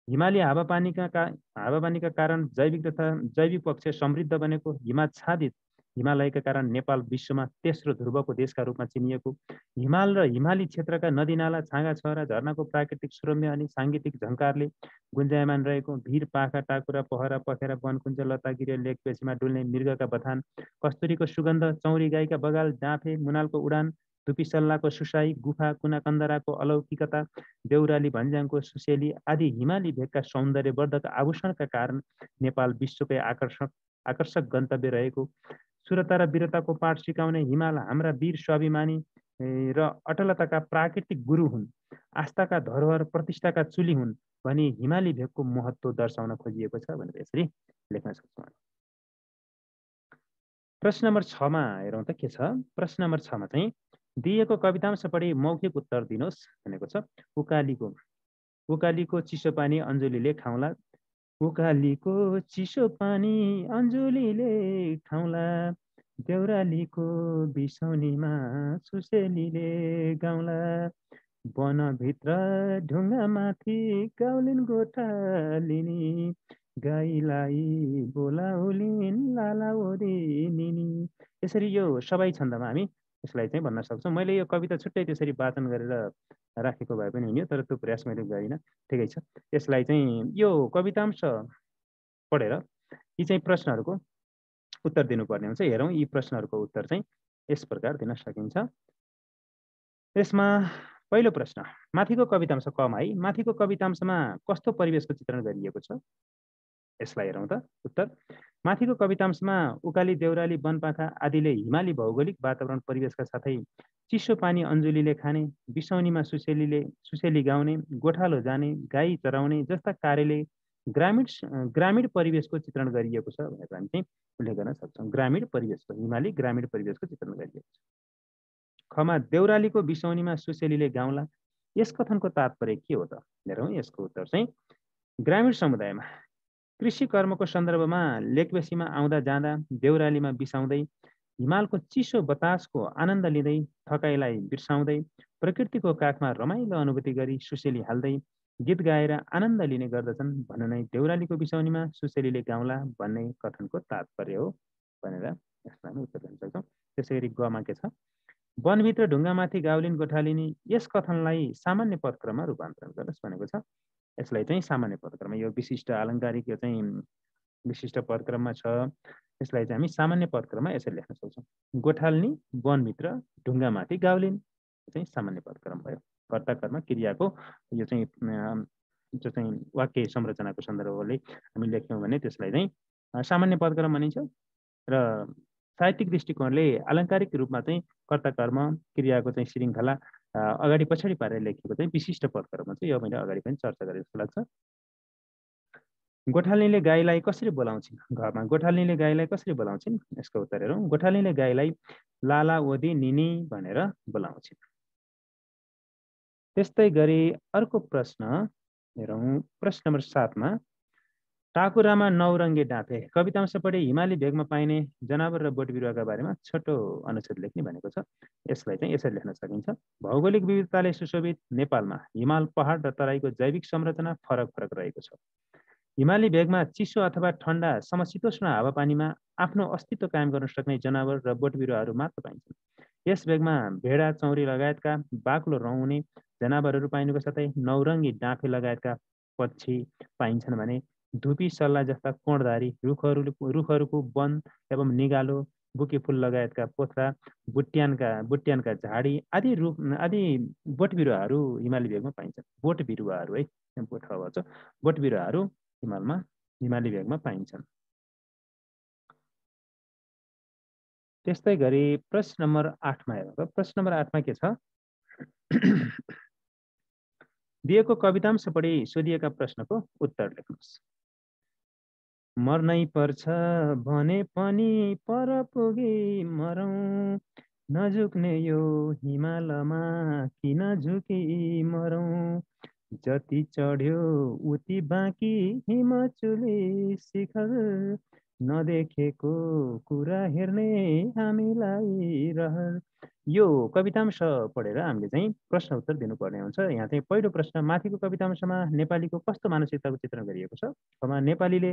हिमाली हावापानीका कारण जैविक पक्ष समृद्ध बनेको, हिमाच्छादित हिमालयका कारण नेपाल विश्वमा तेस्रो ध्रुवको देशका रूपमा चिनिएको, हिमाल र हिमाली क्षेत्रका नदीनाला, छाँगा छहरा, झरनाको प्राकृतिक सुरम्य अनि साङ्गीतिक झङ्कारले गुन्जायमान रहेको, भिर, पाखा, टाकुरा, पहरा, पखेरा, वनकुञ्ज, लतागिरी, लेकपेशीमा डुल्ने मृगका बथान, कस्तुरीको सुगन्ध, चौरी गाईका बगाल, डाँफे, मुनालको उडान, धुपी सल्लाको सुसाई, गुफा, कुनाकन्दराको अलौकिकता, देउराली भन्ज्याङको सुसेली आदि हिमाली भेगका सौन्दर्यवर्धक आभूषणका कारण नेपाल विश्वकै आकर्षक गन्तव्य रहेको, सुरता र वीरताको पाठ सिकाउने हिमाल हाम्रा वीर स्वाभिमानी र अटलताका प्राकृतिक गुरु हुन्, आस्थाका धरोहर, प्रतिष्ठाका चुली हुन् भनी हिमाली भेगको महत्त्व दर्शाउन खोजिएको छ भनेर यसरी लेख्न सक्छौँ। प्रश्न नम्बर 6 मा हेरौँ त के छ। प्रश्न नम्बर 6 मा चाहिँ दिएको कवितांश पढी मौखिक उत्तर दिनुहोस् भनेको छ। उकालीको चिसो पानी अञ्जुलीले खाउँला, उकालीको चिसो पानी अञ्जुलीले खाउँला, देउरालीको बिसौनीमा सुसेलीले गाउँला, वनभित्र ढुङ्गामाथि गाउलिन् गोठालिनी, गाईलाई बोलाउलिन् लाला ओरिनिनी। यसरी यो सबै छन्दमा हामी यसलाई चाहिँ भन्न सक्छौँ। मैले यो कविता छुट्टै त्यसरी वाचन गरेर राखेको भए पनि हुन्थ्यो, तर त्यो प्रयास मैले गरिनँ। ठिकै छ। यसलाई चाहिँ यो कवितांश पढेर यी चाहिँ प्रश्नहरूको उत्तर दिनुपर्ने हुन्छ। हेरौँ यी प्रश्नहरूको उत्तर चाहिँ यस प्रकार दिन सकिन्छ। यसमा पहिलो प्रश्न, माथिको कवितांश कमा है, माथिको कवितांशमा कस्तो परिवेशको चित्रण गरिएको छ? यसलाई हेरौँ त उत्तर। माथिको कवितांशमा उकाली, देउराली, वनपाखा आदिले हिमाली भौगोलिक वातावरण परिवेशका साथै चिसो पानी अञ्जुलीले खाने, बिसौनीमा सुसेली गाउने, गोठालो जाने, गाई चराउने जस्ता कार्यले ग्रामीण परिवेशको चित्रण गरिएको छ भनेर हामी चाहिँ उल्लेख गर्न सक्छौँ। ग्रामीण परिवेशको, हिमाली ग्रामीण परिवेशको चित्रण गरिएको छ। खमा, देउरालीको बिसौनीमा सुसेलीले गाउँला, यस कथनको तात्पर्य के हो त? हेरौँ यसको उत्तर चाहिँ ग्रामीण समुदायमा कृषि कर्मको सन्दर्भमा लेकबेसीमा आउँदा जाँदा, देउरालीमा बिसाउँदै, हिमालको चिसो बतासको आनन्द लिँदै, थकाइलाई बिर्साउँदै, प्रकृतिको काखमा रमाइलो अनुभूति गरी सुसेली हाल्दै गीत गाएर आनन्द लिने गर्दछन् भन्नु नै देउरालीको बिसौनीमा सुसेलीले गाउँला भन्ने कथनको तात्पर्य हो भनेर यसलाई उत्तर दिन सक्छौँ। त्यसै गरी गमा के छ? वनभित्र ढुङ्गामाथि गाउलिन् गोठालिनी, यस कथनलाई सामान्य पदक्रममा रूपान्तरण गर्नुहोस् भनेको छ। यसलाई चाहिँ सामान्य पदक्रममा, यो विशिष्ट आलङ्कारिक यो चाहिँ विशिष्ट पदक्रममा छ। यसलाई चाहिँ हामी सामान्य पदक्रममा यसरी लेख्न सक्छौँ। गोठाल्नी, वनभित्र ढुङ्गामाथि गाउलिन् चाहिँ सामान्य पदक्रम भयो। कर्ता कर्म क्रियाको यो चाहिँ जो चाहिँ वाक्य संरचनाको सन्दर्भले हामी लेख्यौँ भने त्यसलाई चाहिँ सामान्य पदक्रम भनिन्छ। र साहित्यिक दृष्टिकोणले आलङ्कारिक रूपमा चाहिँ कर्ता कर्म क्रियाको चाहिँ श्रृङ्खला अगाडि पछाडि पारेर लेखेको चाहिँ विशिष्ट पदक्रम छ। यो मैले अगाडि पनि चर्चा गरेँ जस्तो लाग्छ। गोठाल्नीले गाईलाई कसरी बोलाउँछिन्? घरमा गोठाल्नीले गाईलाई कसरी बोलाउँछिन्? यसको उत्तर हेरौँ। गोठाल्नीले गाईलाई लाला ओदी निनी भनेर बोलाउँछिन्। त्यस्तै गरी अर्को प्रश्न हेरौँ। प्रश्न नम्बर 7 मा टाकुरामा नौरङ्गे डाँफे, कवितांश पढी हिमाली भेगमा पाइने जनावर र बोट बिरुवाका बारेमा छोटो अनुच्छेद लेख्ने भनेको छ। यसलाई चाहिँ यसरी लेख्न सकिन्छ। भौगोलिक विविधताले सुशोभित नेपालमा हिमाल, पहाड र तराईको जैविक संरचना फरक फरक रहेको छ। हिमाली भेगमा चिसो अथवा ठन्डा समशीतोष्ण हावापानीमा आफ्नो अस्तित्व कायम गर्न सक्ने जनावर र बोट बिरुवाहरू मात्र पाइन्छन्। यस भेगमा भेडा, चौरी लगायतका बाक्लो रौँ हुने जनावरहरू पाइनुको साथै नौरङ्गी डाँफे लगायतका पक्षी पाइन्छन् भने धुपी, सल्ला जस्ता कोणधारी रुखहरूको वन एवं निगालो, बुके फुल लगायतका पोथ्रा, बुट्यानका झाडी आदि बोट बिरुवाहरू हिमाली भेगमा पाइन्छन्। बोट बिरुवाहरू है, बोट बिरुवाहरू हिमाली भेगमा पाइन्छन्। त्यस्तै गरी प्रश्न नम्बर 8 मा हेरौँ। प्रश्न नम्बर 8 मा के छ? दिएको कवितांश पढी सोधिएका प्रश्नको उत्तर लेख्नुहोस्। मर्नै पर्छ भने पनि पर पुगी मरौँ, नझुक्ने यो हिमालमा किन झुकी मरौँ, जति चढ्यो उति बाँकी हिमचुली शिखर, नदेखेको कुरा हेर्ने हामीलाई रहर। यो कवितांश पढेर हामीले चाहिँ प्रश्न उत्तर दिनुपर्ने हुन्छ। यहाँ चाहिँ पहिलो प्रश्न, माथिको कवितांशमा नेपालीको कस्तो मानसिकताको चित्रण गरिएको छ, अथवा नेपालीले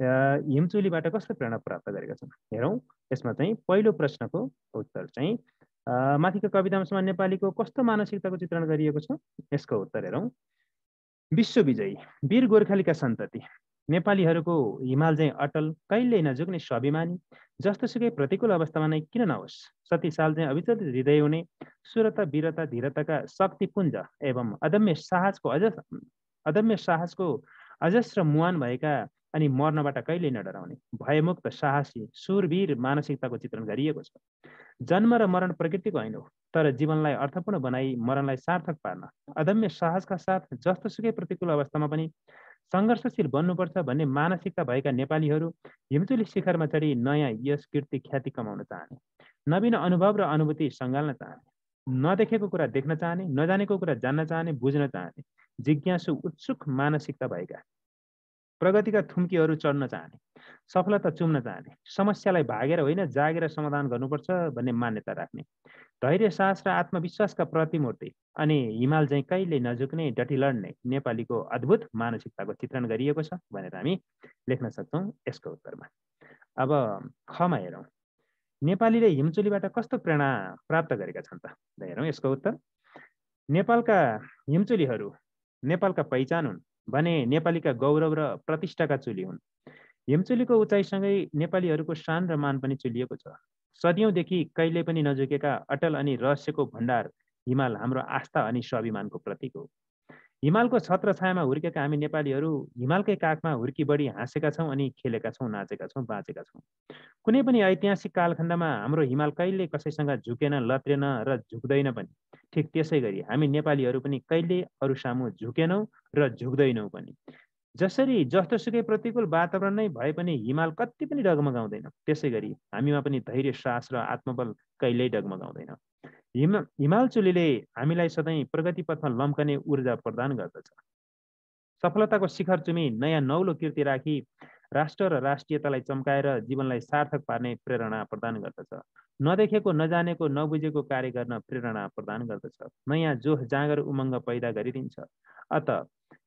हिमचुलीबाट कस्तो प्रेरणा प्राप्त गरेका छन्। हेरौँ, यसमा चाहिँ पहिलो प्रश्नको उत्तर चाहिँ माथिको कवितांशमा नेपालीको कस्तो मानसिकताको चित्रण गरिएको छ, यसको उत्तर हेरौँ। विश्वविजयी वीर गोर्खालीका सन्तति नेपालीहरूको हिमाल चाहिँ अटल, कहिल्यै नझुक्ने स्वाभिमानी, जस्तोसुकै प्रतिकूल अवस्थामा नै किन नहोस् सती साल चाहिँ अविचलित हृदय हुने, सुरता वीरता धीरताका शक्तिपुञ्ज एवं अदम्य साहसको अजस्र मुहान भएका अनि मर्नबाट कहिल्यै नडराउने भयमुक्त साहसी सुरवीर मानसिकताको चित्रण गरिएको छ। जन्म र मरण प्रकृतिको होइन हो, तर जीवनलाई अर्थपूर्ण बनाई मरणलाई सार्थक पार्न अदम्य साहसका साथ जस्तोसुकै प्रतिकूल अवस्थामा पनि सङ्घर्षशील बन्नुपर्छ भन्ने मानसिकता भएका नेपालीहरू हिमचुली शिखरमा चढी नयाँ यश कीर्ति ख्याति कमाउन चाहने, नवीन अनुभव र अनुभूति सङ्घाल्न चाहने, नदेखेको कुरा देख्न चाहने, नजानेको कुरा जान्न चाहने, बुझ्न चाहने, जिज्ञासु उत्सुक मानसिकता भएका, प्रगतिका थुम्कीहरू चढ्न चाहने, सफलता चुम्न चाहने, समस्यालाई भागेर होइन जागेर समाधान गर्नुपर्छ भन्ने मान्यता राख्ने, धैर्य साहस र आत्मविश्वासका प्रतिमूर्ति अनि हिमाल चाहिँ कहिले नझुक्ने डटी लड्ने नेपालीको अद्भुत मानसिकताको चित्रण गरिएको छ भनेर हामी लेख्न सक्छौँ यसको उत्तरमा। अब खमा हेरौँ, नेपालीले हिमचुलीबाट कस्तो प्रेरणा प्राप्त गरेका छन् त हेरौँ यसको उत्तर। नेपालका हिमचुलीहरू नेपालका पहिचान हुन् भने नेपालीका गौरव र प्रतिष्ठाका चुली हुन्। हिमचुलीको उचाइसँगै नेपालीहरूको शान र मान पनि चुलिएको छ। सदियौँदेखि कहिले पनि नझुकेका अटल अनि रहस्यको भण्डार हिमाल हाम्रो आस्था अनि स्वाभिमानको प्रतीक हो। हिमालको छत्र छायामा हुर्केका हामी नेपालीहरू हिमालकै काखमा हुर्की बढी हाँसेका छौँ अनि खेलेका छौँ, नाचेका छौँ, बाँचेका छौँ। कुनै पनि ऐतिहासिक कालखण्डमा हाम्रो हिमाल कहिले कसैसँग झुकेन, लत्रेन र झुक्दैन पनि। ठिक त्यसै गरी हामी नेपालीहरू पनि कहिले अरू सामु झुकेनौँ र झुक्दैनौँ पनि। जसरी जस्तोसुकै प्रतिकूल वातावरण नै भए पनि हिमाल कति पनि डगमगाउँदैन, त्यसै गरी हामीमा पनि धैर्य साहस र आत्मबल कहिल्यै डगमगाउँदैन। हिमाल चुलीले हामीलाई सधैँ प्रगति पथमा लम्कने ऊर्जा प्रदान गर्दछ। सफलताको शिखर चुमी नयाँ नौलो कीर्ति राखी राष्ट्र र राष्ट्रियतालाई चम्काएर जीवनलाई सार्थक पार्ने प्रेरणा प्रदान गर्दछ। नदेखेको नजानेको नबुझेको कार्य गर्न प्रेरणा प्रदान गर्दछ। नयाँ जोस जाँगर उमङ्ग पैदा गरिदिन्छ। अत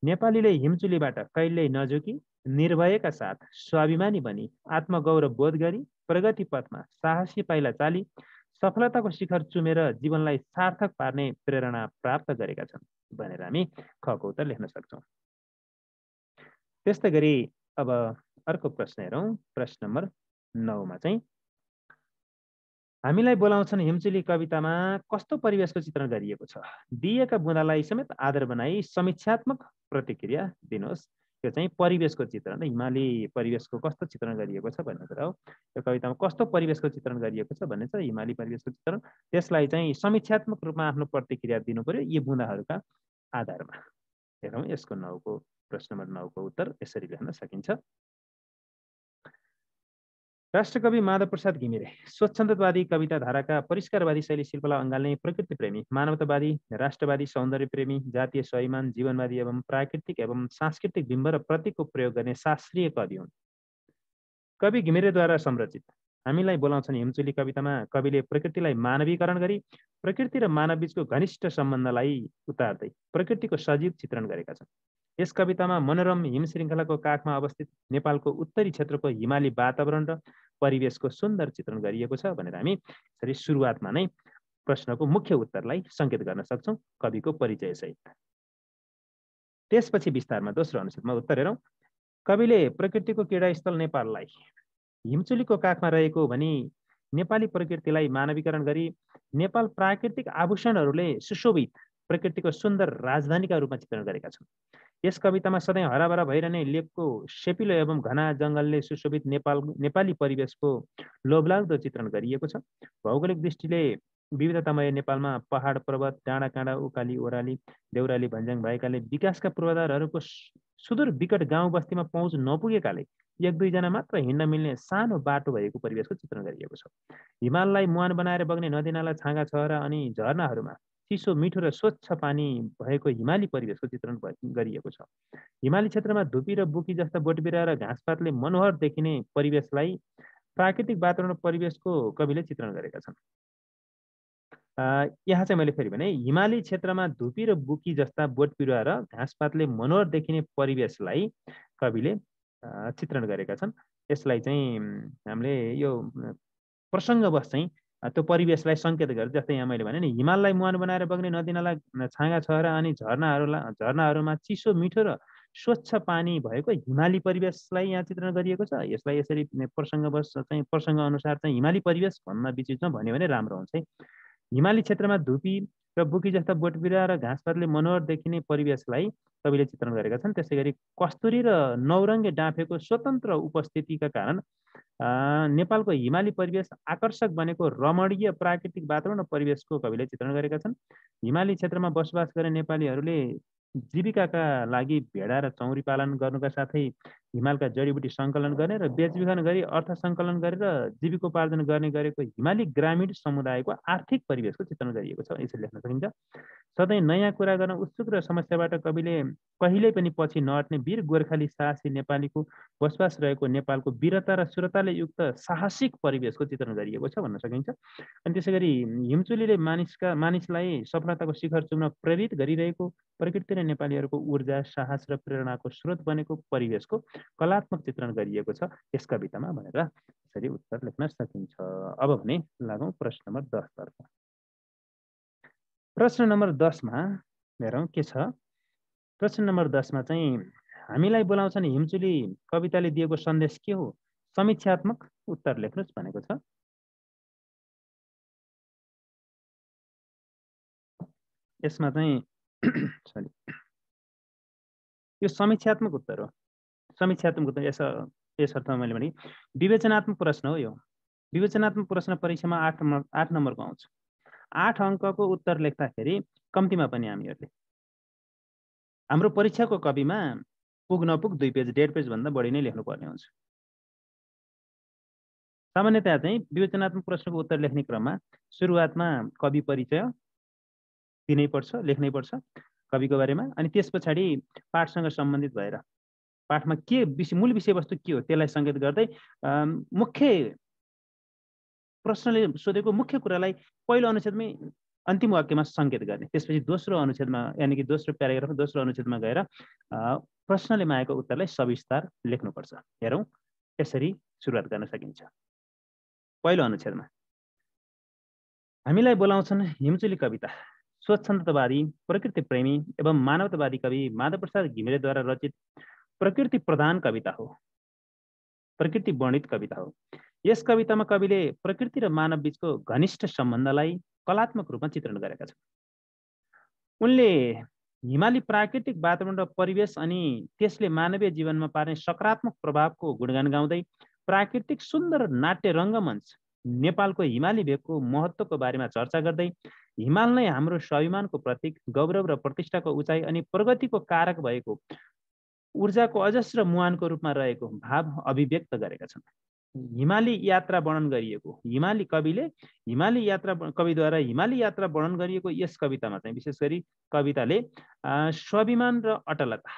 नेपालीले हिमचुलीबाट कहिल्यै नझुकी निर्भयका साथ स्वाभिमानी बनी आत्मगौरव बोध गरी प्रगति पथमा साहसी पाइला चाली सफलताको शिखर चुमेर जीवनलाई सार्थक पार्ने प्रेरणा प्राप्त गरेका छन् भनेर हामी खको उत्तर लेख्न सक्छौँ। त्यस्तै गरी अब अर्को प्रश्न हेरौँ। प्रश्न नम्बर 9 मा चाहिँ हामीलाई बोलाउँछन् हिमचुली कवितामा कस्तो परिवेशको चित्रण गरिएको छ, दिएका बुँदालाई समेत आदर बनाई समीक्षात्मक प्रतिक्रिया दिनुहोस्। यो चाहिँ परिवेशको चित्रण, हिमाली परिवेशको कस्तो चित्रण गरिएको छ भन्ने कुरा हो। यो कवितामा कस्तो परिवेशको चित्रण गरिएको छ भन्ने छ हिमाली परिवेशको चित्रण, त्यसलाई चाहिँ समीक्षात्मक रूपमा आफ्नो प्रतिक्रिया दिनु पर्यो यी बुँदाहरूका आधारमा। हेरौँ यसको 9को प्रश्न नम्बर 9 को उत्तर यसरी लेख्न सकिन्छ। राष्ट्रकवि माधव प्रसाद घिमिरे स्वच्छन्दवादी कविता धाराका परिष्कारवादी शैली शिल्पलाई अँगाल्ने प्रकृति प्रेमी, मानवतावादी, राष्ट्रवादी, सौन्दर्य प्रेमी, जातीय स्वाभिमान, जीवनवादी एवं प्राकृतिक एवं सांस्कृतिक बिम्ब र प्रतीकको प्रयोग गर्ने शास्त्रीय कवि हुन्। कवि घिमिरेद्वारा संरचित हामीलाई बोलाउँछन् हिमचुली कवितामा कविले प्रकृतिलाई मानवीकरण गरी प्रकृति र मानव बीचको घनिष्ठ सम्बन्धलाई उतार्दै प्रकृतिको सजीव चित्रण गरेका छन्। यस कवितामा मनोरम हिम श्रृङ्खलाको काखमा अवस्थित नेपालको उत्तरी क्षेत्रको हिमाली वातावरण र परिवेशको सुन्दर चित्रण गरिएको छ भनेर हामी यसरी सुरुवातमा नै प्रश्नको मुख्य उत्तरलाई सङ्केत गर्न सक्छौँ कविको परिचय सहित। त्यसपछि विस्तारमा दोस्रो अनुच्छेदमा उत्तर हेरौँ। कविले प्रकृतिको क्रीडास्थल नेपाललाई हिमचुलीको काखमा रहेको भनी नेपाली प्रकृतिलाई मानवीकरण गरी नेपाल प्राकृतिक आभूषणहरूले सुशोभित प्रकृतिको सुन्दर राजधानीका रूपमा चित्रण गरेका छन्। यस कवितामा सधैँ हराभरा भइरहने लेपको सेपिलो एवं घना जङ्गलले सुशोभित नेपाली परिवेशको लोभलाग्दो चित्रण गरिएको छ। भौगोलिक दृष्टिले विविधतामय नेपालमा पहाड पर्वत डाँडा काँडा उकाली ओह्राली देउराली भन्ज्याङ भएकाले विकासका पूर्वाधारहरूको सुदूर विकट गाउँ बस्तीमा पहुँच नपुगेकाले एक दुईजना मात्र हिँड्न मिल्ने सानो बाटो भएको परिवेशको चित्रण गरिएको छ। हिमाललाई मुहान बनाएर बग्ने नदीनाला छाँगा छहरा अनि झरनाहरूमा चिसो मिठो र स्वच्छ पानी भएको हिमाली परिवेशको चित्रण गरिएको छ। हिमाली क्षेत्रमा धुपी र बुकी जस्ता बोटबिरुवा र घाँसपातले मनोहर देखिने परिवेशलाई प्राकृतिक वातावरण परिवेशको कविले चित्रण गरेका छन्। यहाँ चाहिँ मैले फेरि भने हिमाली क्षेत्रमा धुपी र बुकी जस्ता बोटबिरुवा र घाँसपातले मनोहर देखिने परिवेशलाई कविले चित्रण गरेका छन्। यसलाई चाहिँ हामीले यो प्रसङ्गवश चाहिँ त्यो परिवेशलाई सङ्केत गरेर, जस्तै यहाँ मैले भने नि, हिमाललाई मुहान बनाएर बग्ने नदीनाला छाँगा छहरा अनि झरनाहरूमा चिसो मिठो र स्वच्छ पानी भएको हिमाली परिवेशलाई यहाँ चित्रण गरिएको छ। यसलाई यसरी प्रसङ्गवश चाहिँ प्रसङ्ग अनुसार चाहिँ हिमाली परिवेश भन्न बिचमा भन्यो भने राम्रो हुन्छ है। हिमाली क्षेत्रमा धुपी र बुकी जस्ता बोटबिरुवा र घाँसपातले मनोहर देखिने परिवेशलाई कविले चित्रण गरेका छन्। त्यसै गरी कस्तुरी र नौरङ्गे डाँफेको स्वतन्त्र उपस्थितिका कारण नेपालको हिमाली परिवेश आकर्षक बनेको रमणीय प्राकृतिक वातावरण र परिवेशको कविले चित्रण गरेका छन्। हिमाली क्षेत्रमा बसोबास गर्ने नेपालीहरूले जीविकाका लागि भेडा र चौरी पालन गर्नुका साथै हिमालका जडीबुटी सङ्कलन गर्ने र बेचबिखन गरी अर्थ सङ्कलन गरेर जीविकोपार्जन गर्ने गरेको हिमाली ग्रामीण समुदायको आर्थिक परिवेशको चित्रण गरिएको छ। यसरी लेख्न सकिन्छ। सधैँ नयाँ कुरा गर्न उत्सुक र समस्याबाट कविले कहिल्यै पनि पछि नहट्ने वीर गोर्खाली साहसी नेपालीको बसोबास रहेको नेपालको वीरता र सुरताले युक्त साहसिक परिवेशको चित्रण गरिएको छ भन्न सकिन्छ। अनि त्यसै गरी हिमचुलीले मानिसलाई सफलताको शिखर चुम्न प्रेरित गरिरहेको प्रकृति र नेपालीहरूको ऊर्जा, साहस र प्रेरणाको स्रोत बनेको परिवेशको कलात्मक चित्रण गरिएको छ यस कवितामा भनेर यसरी उत्तर लेख्न सकिन्छ। अब भने लागौँ प्रश्न नम्बर 10 तर्फ। प्रश्न नम्बर 10 मा हेरौँ के छ। प्रश्न नम्बर 10 मा चाहिँ हामीलाई बोलाउँछन् हिमचुली कविताले दिएको सन्देश के हो? समीक्षात्मक उत्तर लेख्नुहोस् भनेको छ। यसमा चाहिँ सरी, यो समीक्षात्मक उत्तर हो। समीक्षात्मक उत्तर यस अर्थमा मैले भने विवेचनात्मक प्रश्न हो। यो विवेचनात्मक प्रश्न परीक्षामा 8 नम्बरको आउँछ। 8 अङ्कको उत्तर लेख्दाखेरि कम्तीमा पनि हामीहरूले हाम्रो परीक्षाको कविमा पुग नपुग 2 पेज 1.5 पेज भन्दा बढी नै लेख्नुपर्ने हुन्छ। सामान्यतया चाहिँ विवेचनात्मक प्रश्नको उत्तर लेख्ने क्रममा सुरुवातमा कवि परिचय दिनै पर्छ, लेख्नै पर्छ कविको बारेमा। अनि त्यस पछाडि पाठसँग सम्बन्धित भएर पाठमा के मूल विषयवस्तु के हो त्यसलाई सङ्केत गर्दै मुख्य प्रश्नले सोधेको मुख्य कुरालाई पहिलो अनुच्छेदमै अन्तिम वाक्यमा सङ्केत गर्ने। त्यसपछि दोस्रो अनुच्छेदमा यानि कि दोस्रो प्याराग्राफ दोस्रो अनुच्छेदमा गएर प्रश्नले मागेको उत्तरलाई सविस्तार लेख्नुपर्छ। हेरौँ यसरी सुरुवात गर्न सकिन्छ। पहिलो अनुच्छेदमा हामीलाई बोलाउँछन् हिमचुली कविता स्वच्छन्दतावादी, प्रकृति प्रेमी एवं मानवतावादी कवि माधवप्रसाद घिमिरेद्वारा रचित प्रकृति प्रधान कविता हो, प्रकृति वर्णित कविता हो। यस कवितामा कविले प्रकृति र मानव बीचको घनिष्ठ सम्बन्धलाई कलात्मक रूपमा चित्रण गरेका छन्। उनले हिमाली प्राकृतिक वातावरण र परिवेश अनि त्यसले मानवीय जीवनमा पार्ने सकारात्मक प्रभावको गुणगान गाउँदै प्राकृतिक सुन्दर नाट्य रङ्गमञ्च नेपालको हिमाली भेगको महत्त्वको बारेमा चर्चा गर्दै हिमाल नै हाम्रो स्वाभिमानको प्रतीक, गौरव र प्रतिष्ठाको उचाइ अनि प्रगतिको कारक भएको ऊर्जाको अजस्र मुहानको रूपमा रहेको भाव अभिव्यक्त गरेका छन्। हिमाली यात्रा वर्णन गरिएको कविद्वारा हिमाली यात्रा वर्णन गरिएको यस कवितामा चाहिँ विशेष गरी कविताले स्वाभिमान र अटलता,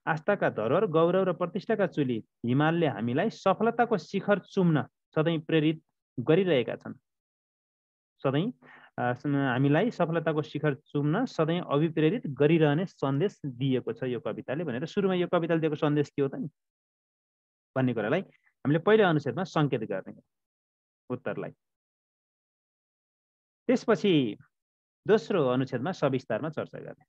आस्थाका धरोहर, गौरव र प्रतिष्ठाका चुली हिमालले हामीलाई सफलताको शिखर चुम्न सधैँ प्रेरित गरिरहेका छन्। हामीलाई सफलताको शिखर चुम्न सधैँ अभिप्रेरित गरिरहने सन्देश दिएको छ यो कविताले भनेर सुरुमा यो कविताले दिएको सन्देश के हो त नि भन्ने कुरालाई हामीले पहिलो अनुच्छेदमा सङ्केत गर्ने उत्तरलाई। त्यसपछि दोस्रो अनुच्छेदमा सविस्तारमा चर्चा गर्ने।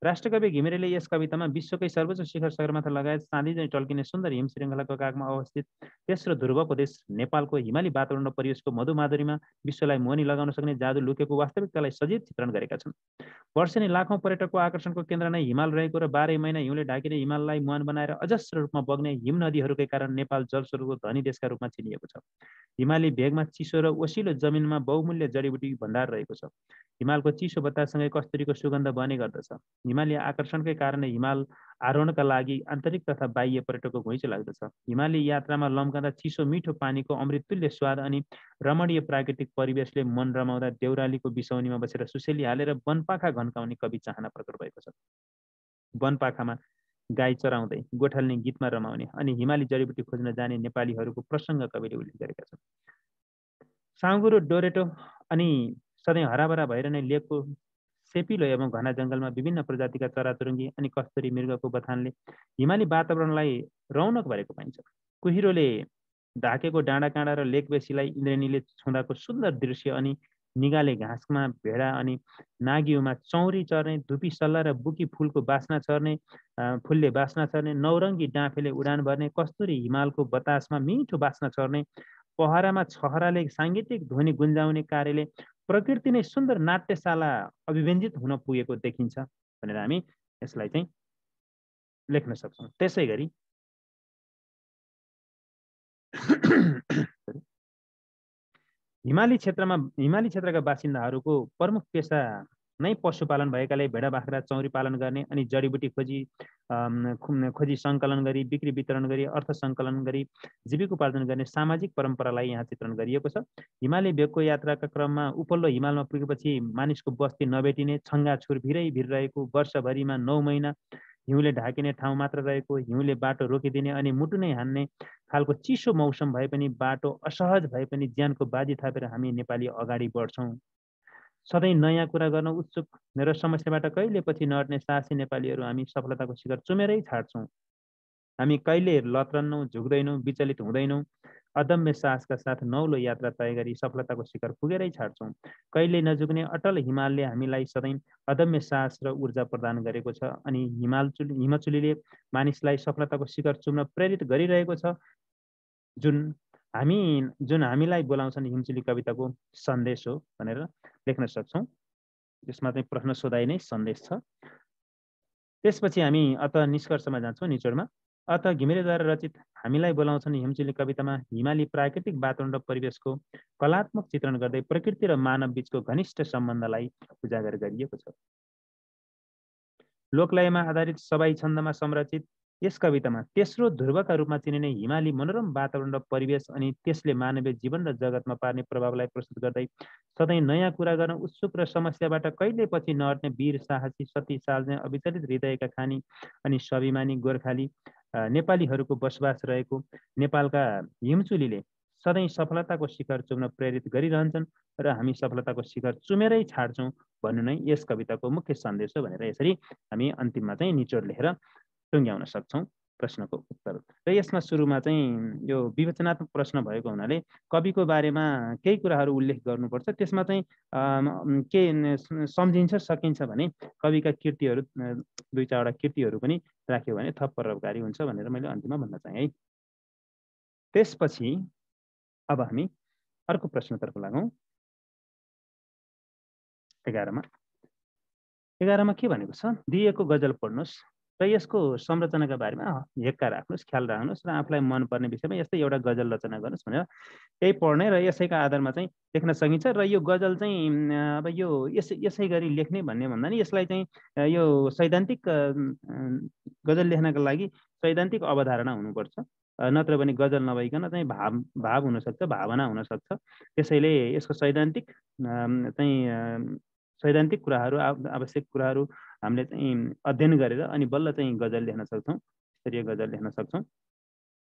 राष्ट्रकवि घिमिरेले यस कवितामा विश्वकै सर्वोच्च शिखर सगरमाथा लगायत चाँदी चाहिँ टल्किने सुन्दर हिम श्रृङ्खलाको काखमा अवस्थित तेस्रो ध्रुव प्रदेश नेपालको हिमाली वातावरण र परिवेशको मधुमाधुरीमा विश्वलाई मोहनी लगाउन सक्ने जादु लुकेको वास्तविकतालाई सजीव चित्रण गरेका छन्। वर्षेनी लाखौँ पर्यटकको आकर्षणको केन्द्र नै हिमाल रहेको र 12 महिना हिउँले ढाकिने हिमाललाई मुहान बनाएर अजस्र रूपमा बग्ने हिम नदीहरूकै कारण नेपाल जलस्रोतको धनी देशका रूपमा चिनिएको छ। हिमाली भेगमा चिसो र ओसिलो जमिनमा बहुमूल्य जडीबुटी भण्डार रहेको छ। हिमालको चिसो बतासँगै कस्तुरीको सुगन्ध बहने गर्दछ। हिमाली आकर्षणकै कारणले हिमाल आरोहणका लागि आन्तरिक तथा बाह्य पर्यटकको घुइँचो लाग्दछ। हिमाली यात्रामा लम्कँदा चिसो मिठो पानीको अमृततुल्य स्वाद अनि रमणीय प्राकृतिक परिवेशले मन रमाउँदा देउरालीको बिसौनीमा बसेर सुसेली हालेर वनपाखा घन्काउने कवि चाहना प्रकट भएको छ। वनपाखामा गाई चराउँदै गोठाल्ने गीतमा रमाउने अनि हिमाली जडीबुटी खोज्न जाने नेपालीहरूको प्रसङ्ग कविले उल्लेख गरेका छन्। साँगुरो डोरेटो अनि सधैँ हराभरा भइरहने लेकको सेपिलो एवं घना जङ्गलमा विभिन्न प्रजातिका चराचुरुङ्गी अनि कस्तुरी मृगको बथानले हिमाली वातावरणलाई रौनक भरेको पाइन्छ। कुहिरोले ढाकेको डाँडाकाँडा र लेकबेसीलाई इन्द्रेणीले छुँदाको सुन्दर दृश्य अनि निगाले घाँसमा भेडा अनि नागिउमा चौरी चर्ने, धुपी सल्ला र बुकी फुलको बास्ना फुलले बास्ना छर्ने, नौरङ्गी डाँफेले उडान भर्ने, कस्तुरी हिमालको बतासमा मिठो बास्ना छर्ने, पहरामा छहराले साङ्गीतिक ध्वनि गुन्जाउने कार्यले प्रकृति नै सुन्दर नाट्यशाला अभिव्यञ्जित हुन पुगेको देखिन्छ भनेर हामी यसलाई चाहिँ लेख्न सक्छौँ। त्यसै गरी हिमाली क्षेत्रका बासिन्दाहरूको प्रमुख पेसा नै पशुपालन भएकाले भेडा बाख्रा चौरी पालन गर्ने अनि जडीबुटी खोजी सङ्कलन गरी बिक्री वितरण गरी अर्थ सङ्कलन गरी जीविकोपार्जन गर्ने सामाजिक परम्परालाई यहाँ चित्रण गरिएको छ। हिमाली भेगको यात्राका क्रममा उपल्लो हिमालमा पुगेपछि मानिसको बस्ती नभेटिने, छङ्गाछुर भिरै भिर रहेको, वर्षभरिमा 9 महिना हिउँले ढाकिने ठाउँ मात्र रहेको, हिउँले बाटो रोकिदिने अनि मुटु नै हान्ने खालको चिसो मौसम भए पनि बाटो असहज भए पनि ज्यानको बाजी थापेर हामी नेपाली अगाडि बढ्छौँ। सधैँ नयाँ कुरा गर्न उत्सुक र समस्याबाट कहिले पछि नहट्ने साहसी नेपालीहरू हामी सफलताको शिखर चुमेरै छाड्छौँ। हामी कहिले लत्रन्नौँ, झुक्दैनौँ, विचलित हुँदैनौँ। अदम्य साहसका साथ नौलो यात्रा तय गरी सफलताको शिखर पुगेरै छाड्छौँ। कहिले नझुक्ने अटल हिमालले हामीलाई सधैँ अदम्य साहस र ऊर्जा प्रदान गरेको छ अनि हिमचुलीले मानिसलाई सफलताको शिखर चुम्न प्रेरित गरिरहेको छ, जुन हामीलाई बोलाउँछन् हिमचुली कविताको सन्देश हो भनेर लेख्न सक्छौँ। यसमा चाहिँ प्रश्न सोधाइ नै सन्देश छ। त्यसपछि हामी अत निष्कर्षमा जान्छौँ, निचोडमा। अत घिमिरेद्वारा रचित हामीलाई बोलाउँछन् हिमचुली कवितामा हिमाली प्राकृतिक वातावरण र परिवेशको कलात्मक चित्रण गर्दै प्रकृति र मानव बीचको घनिष्ठ सम्बन्धलाई उजागर गरिएको छ। लोकलयमा आधारित सबाई छन्दमा संरचित यस कवितामा तेस्रो ध्रुवका रूपमा चिनिने हिमाली मनोरम वातावरण र परिवेश अनि त्यसले मानवीय जीवन र जगतमा पार्ने प्रभावलाई प्रस्तुत गर्दै सधैँ नयाँ कुरा गर्न उत्सुक र समस्याबाट कहिले पछि नहट्ने वीर साहसी सती साल्ने अविचलित हृदयका खानी अनि स्वाभिमानी गोर्खाली नेपालीहरूको बसोबास रहेको नेपालका हिमचुलीले सधैँ सफलताको शिखर चुम्न प्रेरित गरिरहन्छन् र हामी सफलताको शिखर चुमेरै छाड्छौँ भन्नु नै यस कविताको मुख्य सन्देश हो भनेर यसरी हामी अन्तिममा चाहिँ निचोड लेखेर टुङ्ग्याउन सक्छौँ प्रश्नको उत्तर। र यसमा सुरुमा चाहिँ यो विवेचनात्मक प्रश्न भएको हुनाले कविको बारेमा केही कुराहरू उल्लेख गर्नुपर्छ। त्यसमा चाहिँ के सम्झिन्छ सकिन्छ भने कविका कृतिहरू 2-4वटा कृतिहरू पनि राख्यो भने थप प्रभावकारी हुन्छ भनेर मैले अन्तिममा भन्न चाहेँ है। त्यसपछि अब हामी अर्को प्रश्नतर्फ लागौँ। 11मा के भनेको छ, दिएको गजल पढ्नुहोस् र यसको संरचनाका बारेमा हेक्का राख्नुहोस्, ख्याल राख्नुहोस् र आफूलाई मनपर्ने विषयमा यस्तै एउटा गजल रचना गर्नुहोस् भनेर त्यही पढ्ने र यसैका आधारमा चाहिँ लेख्न सकिन्छ। र यो गजल चाहिँ अब यो यसै गरी लेख्ने भन्ने भन्दा नि यसलाई चाहिँ यो सैद्धान्तिक गजल लेख्नका लागि सैद्धान्तिक अवधारणा हुनुपर्छ, नत्र भने गजल नभइकन चाहिँ भाव हुनसक्छ, भावना हुनसक्छ। त्यसैले यसको सैद्धान्तिक कुराहरू, आवश्यक कुराहरू हामीले चाहिँ अध्ययन गरेर अनि बल्ल चाहिँ गजल लेख्न सक्छौँ, स्तरीय गजल लेख्न सक्छौँ।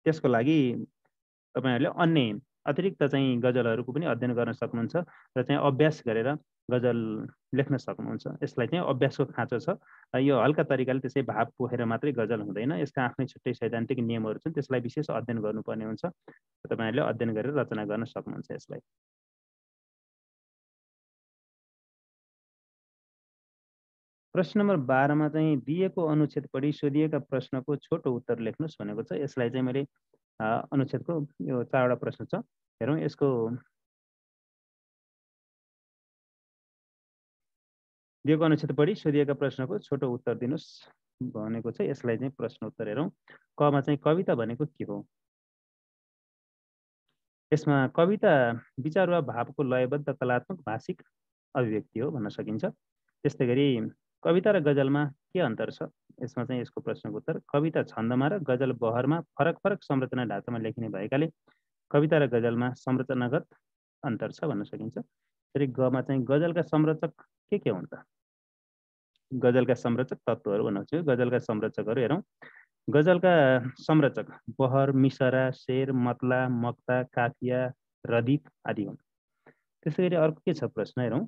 त्यसको लागि तपाईँहरूले अन्य अतिरिक्त चाहिँ गजलहरूको पनि अध्ययन गर्न सक्नुहुन्छ र चाहिँ अभ्यास गरेर गजल लेख्न सक्नुहुन्छ। यसलाई चाहिँ अभ्यासको खाँचो छ। यो हल्का तरिकाले त्यसै भाव पोखेर मात्रै गजल हुँदैन, यसका आफ्नै छुट्टै सैद्धान्तिक नियमहरू छन्, त्यसलाई विशेष अध्ययन गर्नुपर्ने हुन्छ। तपाईँहरूले अध्ययन गरेर रचना गर्न सक्नुहुन्छ यसलाई। प्रश्न नम्बर 12मा चाहिँ दिएको अनुच्छेद पढी सोधिएका प्रश्नको छोटो उत्तर लेख्नुहोस् भनेको छ। यसलाई चाहिँ मैले अनुच्छेदको यो 4वटा प्रश्न छ, हेरौँ। यसको दिएको अनुच्छेद पढी सोधिएका प्रश्नको छोटो उत्तर दिनुहोस् भनेको छ। यसलाई चाहिँ प्रश्न उत्तर हेरौँ। कमा चाहिँ कविता भनेको के हो? यसमा कविता विचार वा भावको लयबद्ध कलात्मक भाषिक अभिव्यक्ति हो भन्न सकिन्छ। त्यस्तै गरी कविता र गजलमा के अन्तर छ? यसमा चाहिँ यसको प्रश्नको उत्तर कविता छन्दमा र गजल बहरमा फरक फरक संरचना ढाँचामा लेखिने भएकाले कविता र गजलमा संरचनागत अन्तर छ भन्न सकिन्छ। फेरि गमा चाहिँ गजलका संरचक के हुन् त? गजलका संरचक तत्त्वहरू भन्नुहुन्छ। गजलका संरचकहरू हेरौँ। गजलका संरचक बहर, मिसरा, शेर, मतला, मक्ता, काफिया, रदिफ आदि हुन्। त्यसै गरी अर्को के छ प्रश्न हेरौँ।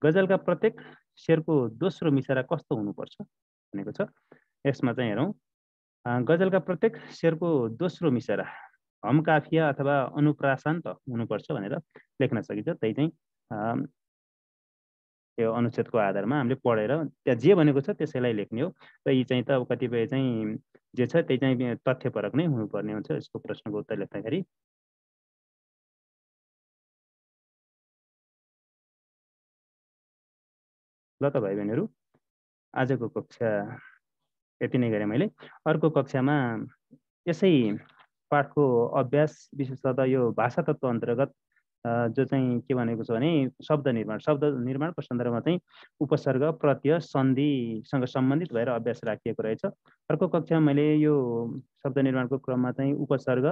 गजलका प्रत्येक शेरको दोस्रो मिसरा कस्तो हुनुपर्छ भनेको छ। यसमा चाहिँ हेरौँ। गजलका प्रत्येक शेरको दोस्रो मिसरा हम काफिया अथवा अनुप्रासान्त हुनुपर्छ भनेर लेख्न सकिन्छ। त्यही चाहिँ यो अनुच्छेदको आधारमा हामीले पढेर त्यहाँ जे भनेको छ त्यसैलाई लेख्ने हो। र यी चाहिँ त अब कतिपय चाहिँ जे छ त्यही चाहिँ तथ्यपरक नै हुनुपर्ने हुन्छ यसको प्रश्नको उत्तर लेख्दाखेरि। ल त भाइ बहिनीहरू, आजको कक्षा यति नै गरेँ मैले। अर्को कक्षामा यसै पाठको अभ्यास, विशेषतः यो भाषा तत्त्व अन्तर्गत जो चाहिँ के भनेको छ भने शब्द निर्माणको सन्दर्भमा चाहिँ उपसर्ग, प्रत्यय, सन्धिसँग सम्बन्धित भएर अभ्यास राखिएको रहेछ। अर्को कक्षामा मैले यो शब्द निर्माणको क्रममा चाहिँ उपसर्ग,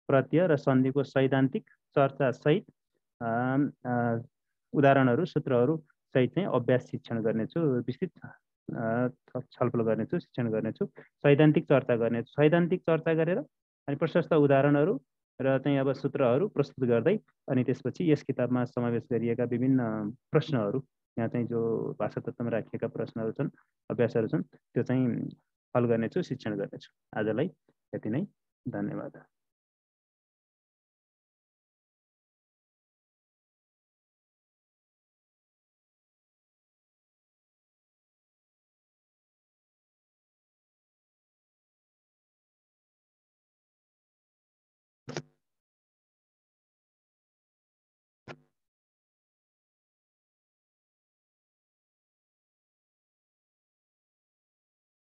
प्रत्यय र सन्धिको सैद्धान्तिक चर्चासहित उदाहरणहरू, सूत्रहरू सहित चाहिँ अभ्यास शिक्षण गर्नेछु, विस्तृत छलफल गर्नेछु, शिक्षण गर्नेछु, सैद्धान्तिक चर्चा गर्नेछु। सैद्धान्तिक चर्चा गरेर अनि प्रशस्त उदाहरणहरू र चाहिँ अब सूत्रहरू प्रस्तुत गर्दै अनि त्यसपछि यस किताबमा समावेश गरिएका विभिन्न प्रश्नहरू, यहाँ चाहिँ जो भाषा तत्त्वमा राखिएका प्रश्नहरू छन्, अभ्यासहरू छन्, त्यो चाहिँ हल गर्नेछु, शिक्षण गर्नेछु। आजलाई यति नै, धन्यवाद।